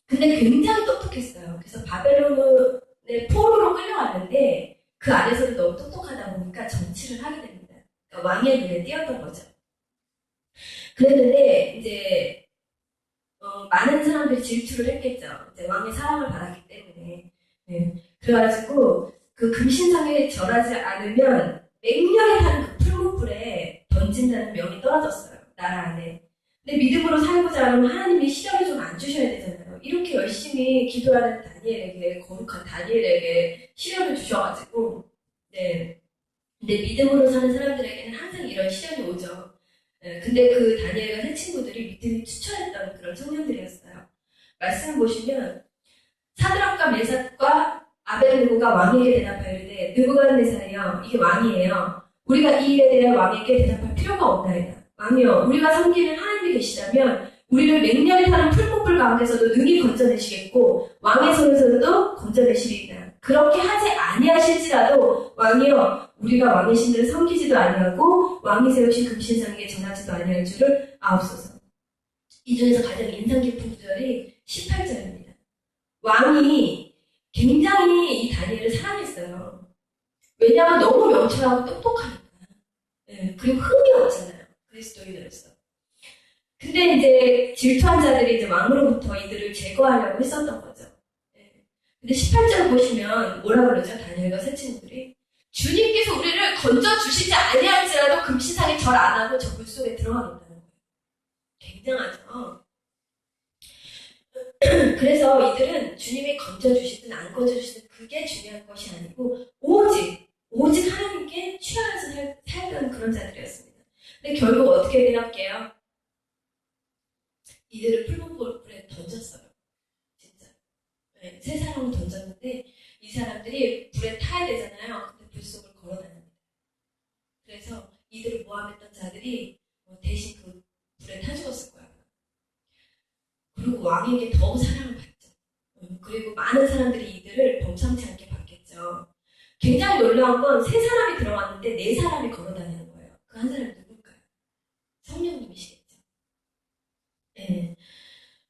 근데 굉장히 똑똑했어요. 그래서 바벨론의 포로로 끌려왔는데 그 안에서도 너무 똑똑하다 보니까 정치를 하게 됩니다. 그러니까 왕의 눈에 띄었던 거죠. 그랬는데 이제 많은 사람들이 질투를 했겠죠. 이제 왕의 사랑을 받았기 때문에. 네. 그래가지고 그 금신상에 절하지 않으면 맹렬히 타는 그 풀무불에 던진다는 명이 떨어졌어요. 나라 안에. 근데 믿음으로 살고자 하면 하나님이 시련을 좀 안 주셔야 되잖아요. 이렇게 열심히 기도하는 다니엘에게, 거룩한 다니엘에게 시련을 주셔가지고, 네. 근데 믿음으로 사는 사람들에게는 항상 이런 시련이 오죠. 네. 근데 그 다니엘과 세 친구들이 믿음이 투철했던 그런 청년들이었어요. 말씀을 보시면, 사드락과 메삭과 아벨느고가 왕에게 대답하여 이르되 느부갓네살이여 이게 왕이에요. 우리가 이 일에 대해 왕에게 대답할 필요가 없나이다. 왕이여 우리가 섬기는 하나님이 계시다면 우리를 맹렬히 타는 풀꽃불 가운데서도 능히 건져내시겠고 왕의 손에서도 건져내시리이다. 그렇게 하지 아니하실지라도 왕이여 우리가 왕의 신들을 섬기지도 아니하고 왕이 세우신 금신상에게 전하지도 아니할 줄을 아옵소서. 이 중에서 가장 인상 깊은 구절이 18절입니다. 왕이 굉장히 이 다니엘을 사랑했어요. 왜냐하면 너무 명철하고 똑똑하니까. 네, 그리고 흥이 없잖아요. 그리스도인으로서. 근데 이제 질투한 자들이 이제 왕으로부터 이들을 제거하려고 했었던 거죠. 네. 근데 18절 보시면 뭐라 그러죠? 다니엘과 세 친구들이. 주님께서 우리를 건져주시지 아니할지라도 금시상에 절 안 하고 저 물 속에 들어가겠다는 거예요. 굉장하죠. 그래서 이들은 주님이 건져주시든 안 건져주시든 그게 중요한 것이 아니고 오직 하나님께 취하여서 살던 그런 자들이었습니다. 근데 결국 어떻게 되었게요? 이들을 풀문불에 던졌어요. 진짜. 네, 세 사람을 던졌는데 이 사람들이 불에 타야 되잖아요. 근데 불 속을 걸어다닙니다. 그래서 이들을 모함했던 자들이 대신 그 불에 타 죽었을 거예요. 그리고 왕에게 더욱 사랑을 받죠. 그리고 많은 사람들이 이들을 범상치 않게 받겠죠. 굉장히 놀라운 건 세 사람이 들어왔는데 네 사람이 걸어다니는 거예요. 그 한 사람이 누굴까요? 성령님이시겠죠. 네.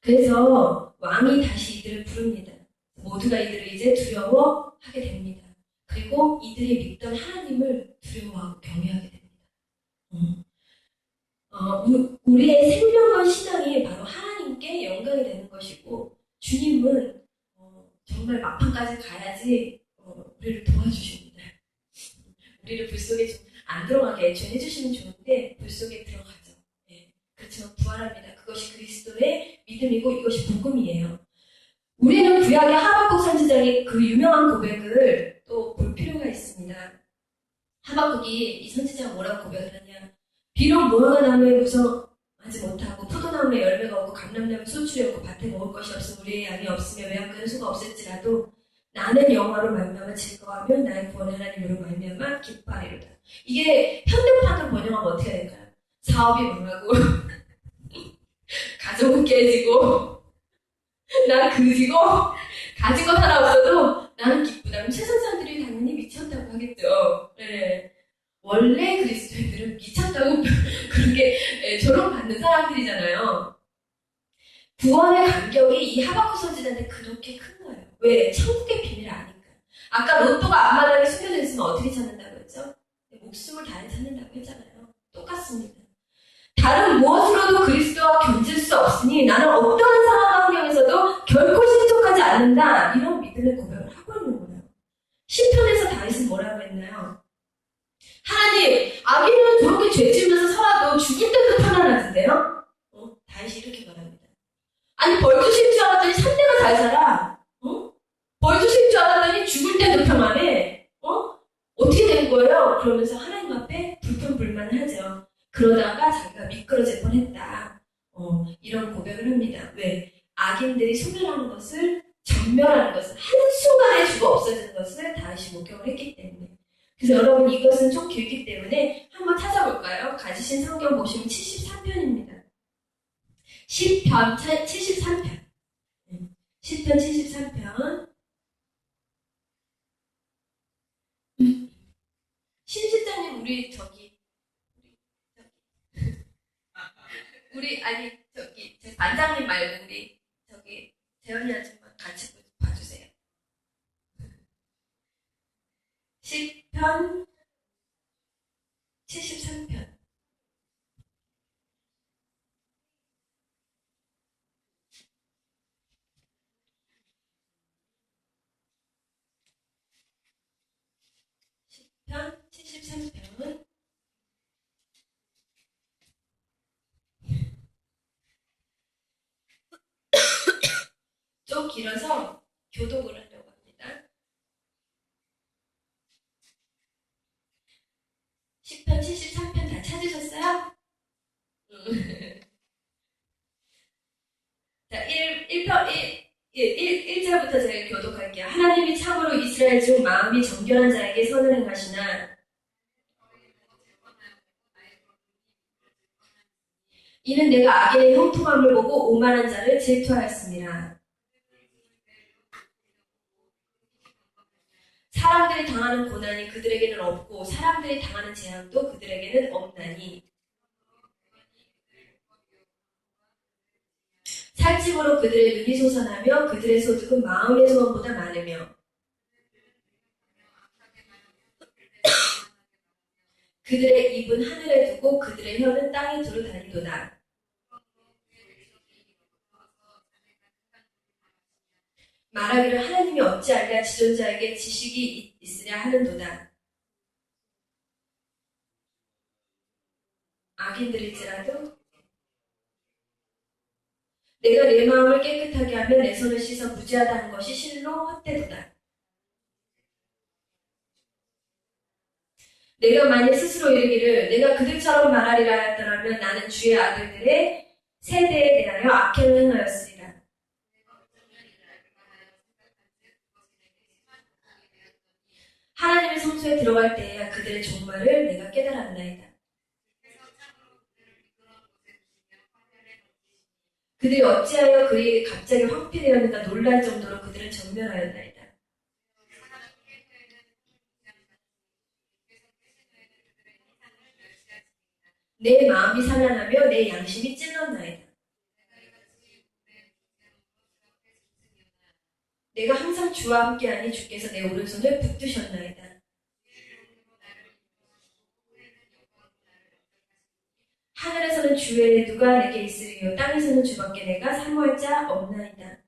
그래서 왕이 다시 이들을 부릅니다. 모두가 이들을 이제 두려워하게 됩니다. 그리고 이들이 믿던 하나님을 두려워하고 경외하게 됩니다. 우리의 생명과 신앙이 바로 하나님께 영광이 되는 것이고 주님은 정말 막판까지 가야지 우리를 도와주십니다. 우리를 불 속에 좀 안 들어가게 애초에 해주시면 좋은데 불 속에 들어가죠. 네. 그렇지만 부활합니다. 그것이 그리스도의 믿음이고 이것이 복음이에요. 우리는 구약의 하박국 선지자의 그 유명한 고백을 또 볼 필요가 있습니다. 하박국이 이 선지자가 뭐라고 고백을 하냐. 비록 무화과나무에 무성하지 못하고 포도나무에 열매가 없고 감람나무에 소출이 없고 밭에 먹을 것이 없으면 우리의 양이 없으며 외양간에 소가 없을지라도 나는 여호와로 말미암아 즐거워하며 나의 구원의 하나님으로 말미암아 기뻐하리로다. 이게 현대판으로 번역하면 어떻게 될까요? 사업이 망하고 가족은 깨지고 난 그지고 가진 것 하나 없어도 나는 기쁘다. 그럼 세상 사람들이 당연히 미쳤다고 하겠죠. 네. 원래 그리스도인들은 미쳤다고 그렇게 조롱받는 사람들이잖아요. 구원의 간격이 이 하박국 선지자한테 그렇게 큰 거예요. 왜? 천국의 비밀을 아니까. 아까 로또가 앞마당에 숨겨져 있으면 어떻게 찾는다고 했죠? 목숨을 다해 찾는다고 했잖아요. 똑같습니다. 다른 무엇으로도 그리스도와 견질 수 없으니 나는 어떠한 상황 환경에서도 결코 실족하지 않는다. 이런 믿음의 고백을 하고 있는 거예요. 시편에서 다윗은 뭐라고 했나요? 하나님, 악인은 저렇게 죄지면서 살아도 죽을 때도 편안하던데요? 다윗이 이렇게 말합니다. 아니, 벌주신 줄 알았더니 3대가 잘 살아. 벌주신 줄 알았더니 죽을 때도 평안해. 어떻게 된 거예요? 그러면서 하나님 앞에 불평불만을 하죠. 그러다가 자기가 미끄러질 뻔했다. 이런 고백을 합니다. 왜? 악인들이 소멸하는 것을, 전멸하는 것을, 한순간에 죽어 없어지는 것을 다윗이 목격을 했기 때문에. 그래서 여러분 이것은 좀 길기 때문에 한번 찾아볼까요? 가지신 성경 보시면 73편입니다. 시편 73편. 시편 73편. 신실장님 우리 제 반장님 말고 우리 재현이 아줌마 같이 봐주세요. 시편 73편. 시편 73편은 또 길어서 교독을 하려고 합니다. 시편 73편 다 찾으셨어요? 자, 1절부터 제가 교독할게요. 하나님이 참으로 이스라엘 중 마음이 정결한 자에게 선을 행하시나 이는 내가 악인의 형통함을 보고 오만한 자를 질투하였습니다. 사람들이 당하는 고난이 그들에게는 없고 사람들이 당하는 재앙도 그들에게는 없나니 살찜으로 그들의 눈이 솟아나며 그들의 소득은 마음의 소원보다 많으며 그들의 입은 하늘에 두고 그들의 혀는 땅에 두루 다니도다. 말하기를 하나님이 어찌하랴 지존자에게 지식이 있으랴 하는도다. 악인들일지라도 내가 내 마음을 깨끗하게 하며 내 손을 씻어 무지하다는 것이 실로 헛되도다. 내가 만일 스스로 이르기를 내가 그들처럼 말하리라 하였더라면 나는 주의 아들들의 세대에 대하여 악행을 행하였으리라. 하나님의 성소에 들어갈 때에야 그들의 종말을 내가 깨달았나이다. 그들이 어찌하여 그리 갑자기 황폐되었는가 놀랄 정도로 그들은 전멸하였나이다. 내 마음이 산란하며 내 양심이 찔렀나이다. 내가 항상 주와 함께하니 주께서 내 오른손을 붙드셨나이다. 하늘에서는 주 외에 누가 내게 있으리요 땅에서는 주밖에 내가 사모할 자 없나이다.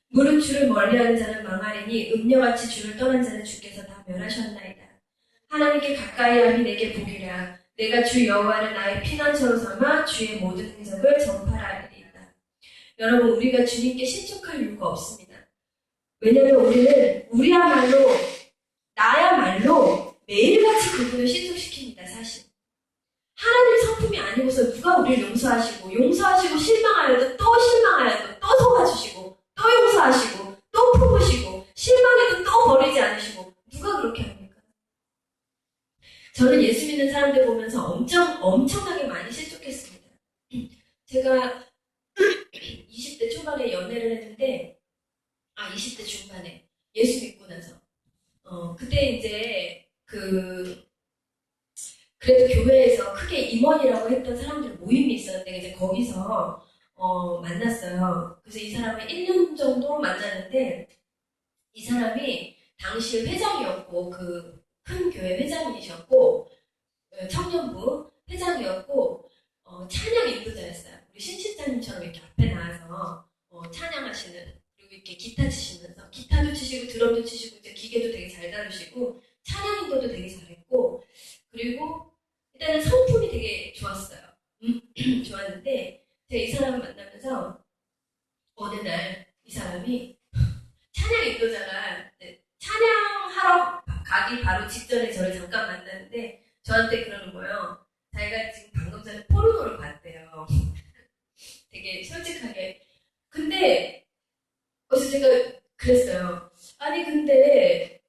무릇 주를 멀리하는 자는 망하리니 음녀같이 주를 떠난 자는 주께서 다 멸하셨나이다. 하나님께 가까이함이 내게 복이라. 내가 주 여호와를 나의 피난처로 삼아 주의 모든 행적을 전파하리이다. 여러분, 우리가 주님께 실족할 이유가 없습니다. 왜냐하면 우리는 나야말로 매일같이 그분을 실족시킵니다. 사실 하나님 성품이 아니고서 누가 우리를 용서하시고 실망하여도 또 실망하여도 또 속아주시고 또 용서하시고 또 품으시고 실망해도 또 버리지 않으시고 누가 그렇게 합니까? 저는 예수 믿는 사람들 보면서 엄청나게 많이 실족했습니다. 제가 20대 초반에 연애를 했는데 20대 중반에 예수 믿고 나서 그때 이제 그래도 교회에서 크게 임원이라고 했던 사람들 모임이 있었는데 이제 거기서 만났어요. 그래서 이 사람을 1년 정도 만났는데 이 사람이 당시 회장이었고 그 큰 교회 회장이셨고 청년부 회장이었고 찬양 인도자였어요. 우리 신실장님처럼 이렇게 앞에 나와서 찬양하시는 그리고 이렇게 기타 치시면서 기타도 치시고 드럼도 치시고 이제 기계도 되게 잘 다루시고 찬양 인도도 되게 잘했고 그리고 일단은 성품이 되게 좋았어요. 좋았는데 제가 이 사람을 만나면서 어느 날 이 사람이 찬양 인도자가 찬양하러 가기 바로 직전에 저를 잠깐 만났는데 저한테 그러는 거예요. 자기가 지금 방금 전에 포르노를 봤대요. 되게 솔직하게. 근데 그래서 제가 그랬어요. 근데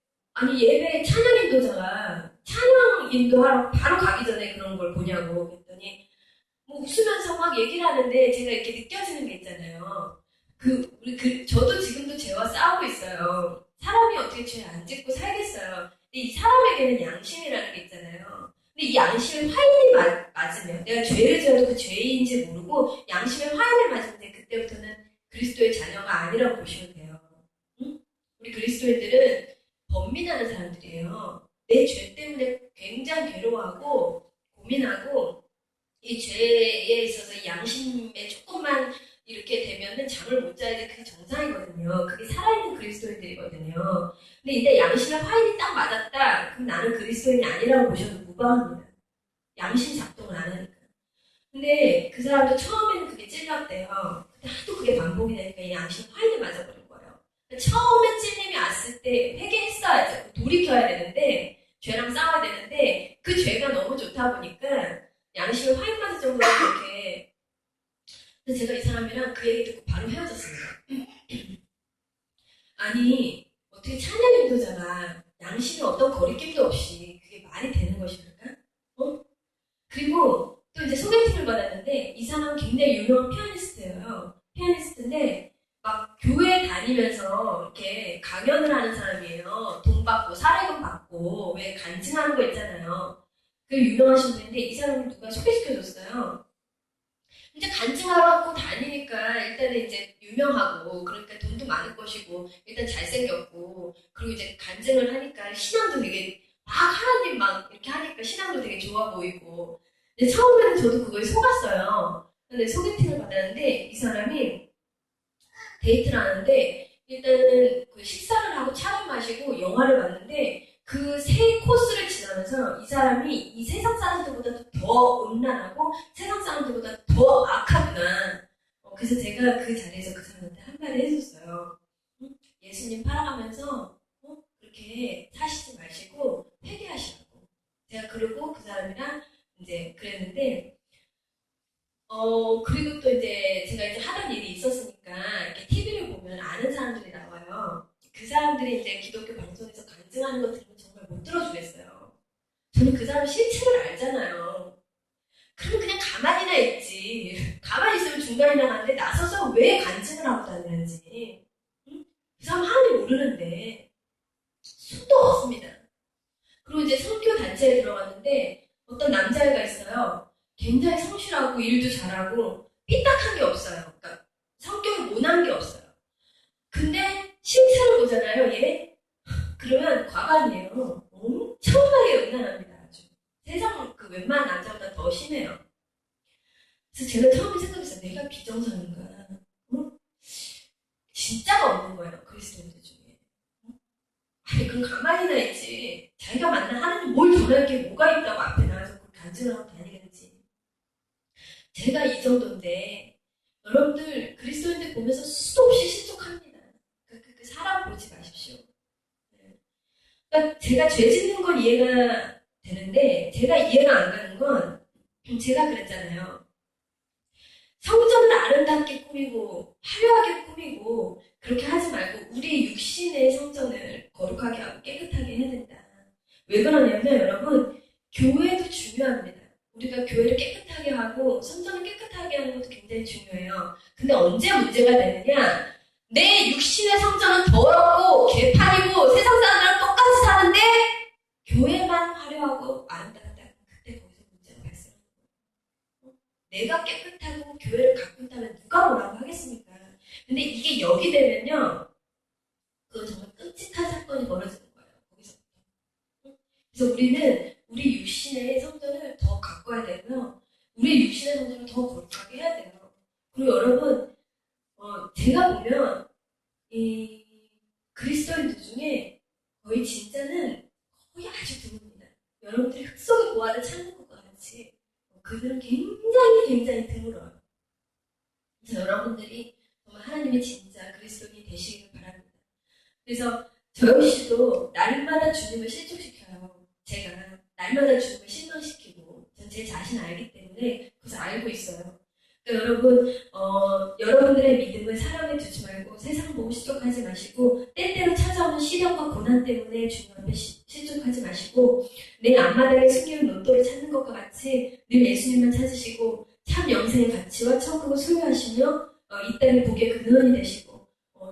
예배 찬양 인도자가 찬양 인도하러 바로 가기 전에 그런 걸 보냐고 그랬더니 웃으면서 막 얘기를 하는데 제가 이렇게 느껴지는 게 있잖아요. 저도 지금도 죄와 싸우고 있어요. 사람이 어떻게 죄 안 짓고 살겠어요. 근데 이 사람에게는 양심이라는 게 있잖아요. 근데 이 양심에 화인이 맞으면 내가 죄를 지어도 그 죄인지 모르고 양심에 화인을 맞으면 그때부터는 그리스도의 자녀가 아니라고 보시면 돼요. 응? 우리 그리스도인들은 번민하는 사람들이에요. 내 죄 때문에 굉장히 괴로워하고 고민하고 이 죄에 있어서 양심에 조금만 이렇게 되면은 잠을 못 자야 그게 정상이거든요. 그게 살아있는 그리스도인들이거든요. 근데 이때 양심에 화인이 딱 맞았다. 그럼 나는 그리스도인이 아니라고 보셔도 무방합니다. 양심 작동을 안 하니까. 근데 그 사람도 처음에는 그게 찔렸대요. 근데 하도 그게 반복이 되니까 이 양심이 화인에 맞아버린 거예요. 처음에 찔림이 왔을 때 회개했어야죠. 돌이켜야 되는데, 죄랑 싸워야 되는데, 그 죄가 너무 좋다 보니까 양심이 화인 맞을 정도로 그렇게. 그래서 제가 이 사람이랑 그 얘기 듣고 바로 헤어졌습니다. 아니, 어떻게 찬양 인도자가 양심이 어떤 거리낌도 없이 그게 말이 되는 것입니까? 어? 그리고 또 이제 소개팅을 받았는데 이 사람은 굉장히 유명한 피아니스트예요. 피아니스트인데 막 교회 다니면서 이렇게 강연을 하는 사람이에요. 돈 받고 사례금 받고 왜 간증하는 거 있잖아요. 그 유명하신 분인데 이 사람을 누가 소개시켜줬어요. 이제 간증하러 갖고 다니니까 일단은 이제 유명하고 그러니까 돈도 많을 것이고 일단 잘생겼고 그리고 이제 간증을 하니까 신앙도 되게 막 하나님 막 이렇게 하니까 신앙도 되게 좋아 보이고 근데 처음에는 저도 그거에 속았어요. 근데 소개팅을 받았는데 이 사람이 데이트를 하는데 일단은 그 식사를 하고 차를 마시고 영화를 봤는데 그 세 코스를 지나면서 이 사람이 이 세상 사람들보다 더 음란하고 세상 사람들보다 더 악하구나. 그래서 제가 그 자리에서 그 사람한테 한마디 해줬어요. 예수님 팔아가면서 그렇게 사시지 마시고 회개하시라고. 제가 그러고 그 사람이랑 이제 그랬는데 그리고 또 이제 제가 이제 하던 일이 있었으니까 이렇게 TV를 보면 아는 사람들이 나와요. 그 사람들이 이제 기독교 방송에서 간증하는 거 들으면 정말 못 들어주겠어요. 저는 그 사람 실체를 알잖아요. 그러면 그냥 가만히나 있지. 가만히 있으면 중간에 나가는데 나서서 왜 간증을 하고 다니는지. 응? 그 사람 하나님 모르는데 수도 없습니다. 그리고 이제 선교 단체에 들어갔는데 어떤 남자애가 있어요. 굉장히 성실하고 일도 잘하고 삐딱한 게 없어요. 그러니까 성격이 모난 게 없어요. 근데 실체를 보잖아요, 얘. 그러면 과반이에요. 엄청나게 음란합니다. 아주. 세상 그 웬만한 남자보다 더 심해요. 그래서 제가 처음에 생각했어요. 내가 비정상인가? 진짜가 없는 거예요. 그리스도인들 중에. 아니 그럼 가만히나 있지. 자기가 만난 하나님 뭘 전할 게 뭐가 있다고 앞에 나와서 그 간증을 하고 다니겠지. 제가 이 정도인데 여러분들 그리스도인들 보면서 수도 없이 실족합니다. 그 사람 보지 마십시오. 그러니까 제가 죄 짓는 건 이해가 되는데 제가 이해가 안 가는 건 제가 그랬잖아요. 성전을 아름답게 꾸미고 화려하게 꾸미고 그렇게 하지 말고 우리 육신의 성전을 거룩하게 하고 깨끗하게 해야 된다. 왜 그러냐면 여러분 교회도 중요합니다. 우리가 교회를 깨끗하게 하고 성전을 깨끗하게 하는 것도 굉장히 중요해요. 근데 언제 문제가 되느냐 내 육신의 성전은 더럽고 개판이고 세상 사람들은 똑같이 사는데 교회만 화려하고 아름답다. 그때 거기서 문제가 발생해요. 내가 깨끗하고 교회를 갖고 있다면 누가 뭐라고 하겠습니까? 근데 이게 여기 되면요 그건 정말 끔찍한 사건이 벌어지는 거예요. 거기서부터. 그래서 우리는 우리 육신의 성전을 더 가꿔야 되고요. 우리 육신의 성전을 더 거룩하게 해야 돼요. 그리고 여러분 제가 보면 이 그리스도인들 중에 거의 진짜는 거의 아주 드뭅니다. 여러분들이 흙 속의 보화를 찾는 것과 같이 그들은 굉장히 드물어요. 그래서 여러분들이 정말 하나님의 진짜 그리스도인이 되시기를 바랍니다. 그래서 저 역시도 날마다 주님을 실족시켜요. 제가 날마다 주님을 실망시키고 전 제 자신 알기 때문에 그래서 알고 있어요. 그러니까 여러분 여러분들의 믿음을 사람에 두지 말고 세상 보고 실족하지 마시고 때때로 찾아오는 시련과 고난 때문에 주님 앞에 실족하지 마시고 내 앞마당에 숨기는 로또를 찾는 것과 같이 늘 예수님만 찾으시고 참 영생의 가치와 천국을 소유하시며 이 땅의 복의 근원이 되시고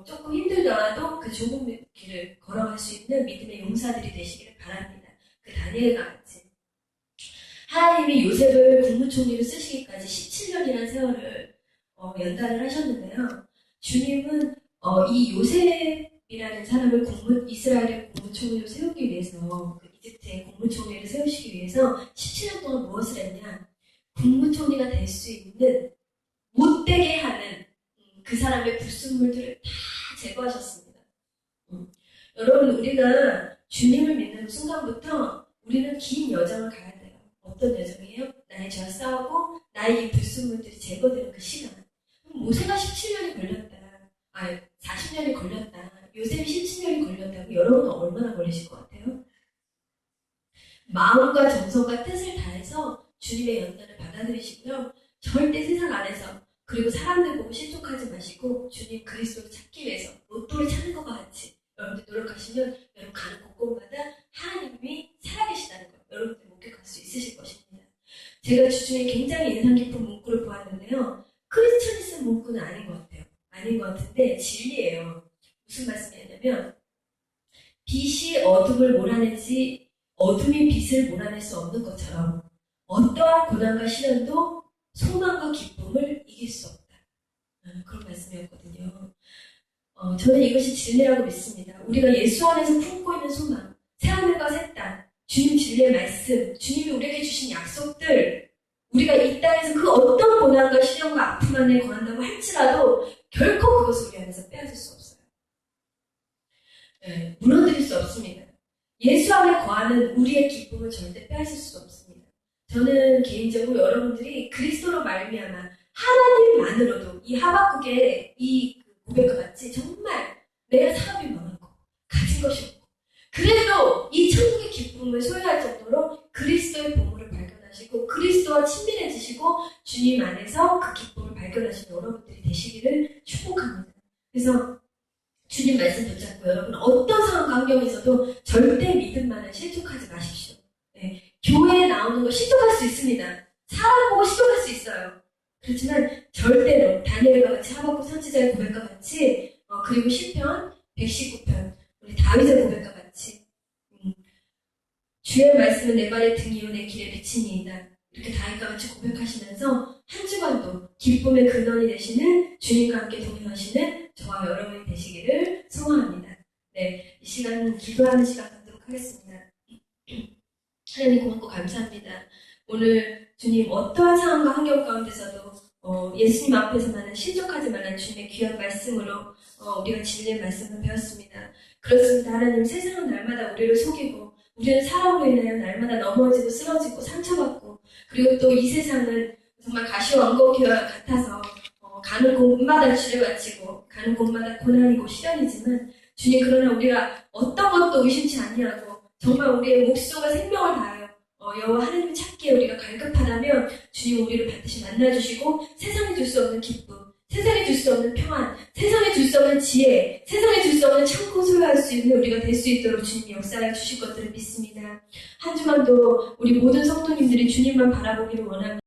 조금 힘들더라도 그 좁은 길을 걸어갈 수 있는 믿음의 용사들이 되시기를 바랍니다. 그 다니엘과 같이 하나님이 요셉을 국무총리로 쓰시기까지 17년이라는 세월을 연단을 하셨는데요. 주님은 이 요셉이라는 사람을 이스라엘의 국무총리로 세우기 위해서 그 이집트의 국무총리를 세우시기 위해서 17년 동안 무엇을 했냐? 국무총리가 될 수 있는 못되게 하는 그 사람의 불순물들을 다 제거하셨습니다. 여러분 우리가 주님을 믿는 순간부터 우리는 긴 여정을 가야 돼요. 어떤 여정이에요? 나의 죄와 싸우고 나의 나의 이 불순물들이 제거되는 그 시간. 모세가 17년이 걸렸다. 40년이 걸렸다. 요셉이 17년이 걸렸다고 여러분은 얼마나 걸리실 것 같아요? 마음과 정성과 뜻을 다해서 주님의 연단을 받아들이시고요. 절대 세상 안에서 그리고 사람들 보고 실족하지 마시고 주님 그리스도를 찾기 위해서 로또를 찾는 것과 같이 여러분들 노력하시면 여러분 가는 곳곳마다 하나님이 살아계시다는 걸 여러분들 목격할 수 있으실 것입니다. 제가 주중에 굉장히 인상 깊은 문구를 보았는데요. 크리스천이즘 문구는 아닌 것 같아요. 아닌 것 같은데 진리예요. 무슨 말씀이냐면 빛이 어둠을 몰아내지 어둠이 빛을 몰아낼 수 없는 것처럼 어떠한 고난과 시련도 소망과 기쁨을 이길 수 없다. 그런 말씀이었거든요. 저는 이것이 진리라고 믿습니다. 우리가 예수 안에서 품고 있는 소망, 새하늘과 새 땅, 주님 진리의 말씀, 주님이 우리에게 주신 약속들, 우리가 이 땅에서 그 어떤 고난과 시련과 아픔 안에 거한다고 할지라도 결코 그것을 우리 안에서 빼앗을 수 없어요. 무너뜨릴 수 없습니다. 예수 안에 거하는 우리의 기쁨을 절대 빼앗을 수 없습니다. 저는 개인적으로 여러분들이 그리스도로 말미암아 하나님만으로도 이 하박국의 이 고백과 같이 정말 내가 사업이 많고 가진 것이 없고 그래도 이 천국의 기쁨을 소유할 정도로 그리스도의 보물을 발견하시고 그리스도와 친밀해지시고 주님 안에서 그 기쁨을 발견하시는 여러분들이 되시기를 축복합니다. 그래서 주님 말씀 붙잡고 여러분 어떤 상황과 환경에서도 절대 믿음만을 실족하지 마십시오. 교회에 나오는 거 실족할 수 있습니다. 사람 보고 실족할 수 있어요. 그렇지만 절대로 다니엘과 같이 하박국 선지자의 고백과 같이 그리고 시편 119편 우리 다윗의 고백과 같이 주의 말씀은 내 발의 등이요 내 길에 비치니이다. 이렇게 다윗과 같이 고백하시면서 한 주간도 기쁨의 근원이 되시는 주님과 함께 동행하시는 저와 여러분이 되시기를 소원합니다. 이 시간 기도하는 시간 갖도록 하겠습니다. 하나님 고맙고 감사합니다. 오늘 주님 어떠한 상황과 환경 가운데서도 예수님 앞에서만은 실족하지 말라는 주님의 귀한 말씀으로 우리가 진리의 말씀을 배웠습니다. 그렇습니다. 하나님 세상은 날마다 우리를 속이고 우리는 사람으로 인하여 날마다 넘어지고 쓰러지고 상처받고 그리고 또 이 세상은 정말 가시왕곡기와 같아서 가는 곳마다 주를 바치고 가는 곳마다 고난이고 시련이지만 주님 그러나 우리가 어떤 것도 의심치 아니하고 정말 우리의 목숨과 생명을 다하여 여호와 하나님을 찾기에 우리가 갈급하다면 주님 우리를 반드시 만나주시고 세상에 줄 수 없는 기쁨, 세상에 줄 수 없는 평안, 세상에 줄 수 없는 지혜, 세상에 줄 수 없는 창고 소유할 수 있는 우리가 될 수 있도록 주님이 역사해 주실 것들을 믿습니다. 한 주간도 우리 모든 성도님들이 주님만 바라보기를 원합니다.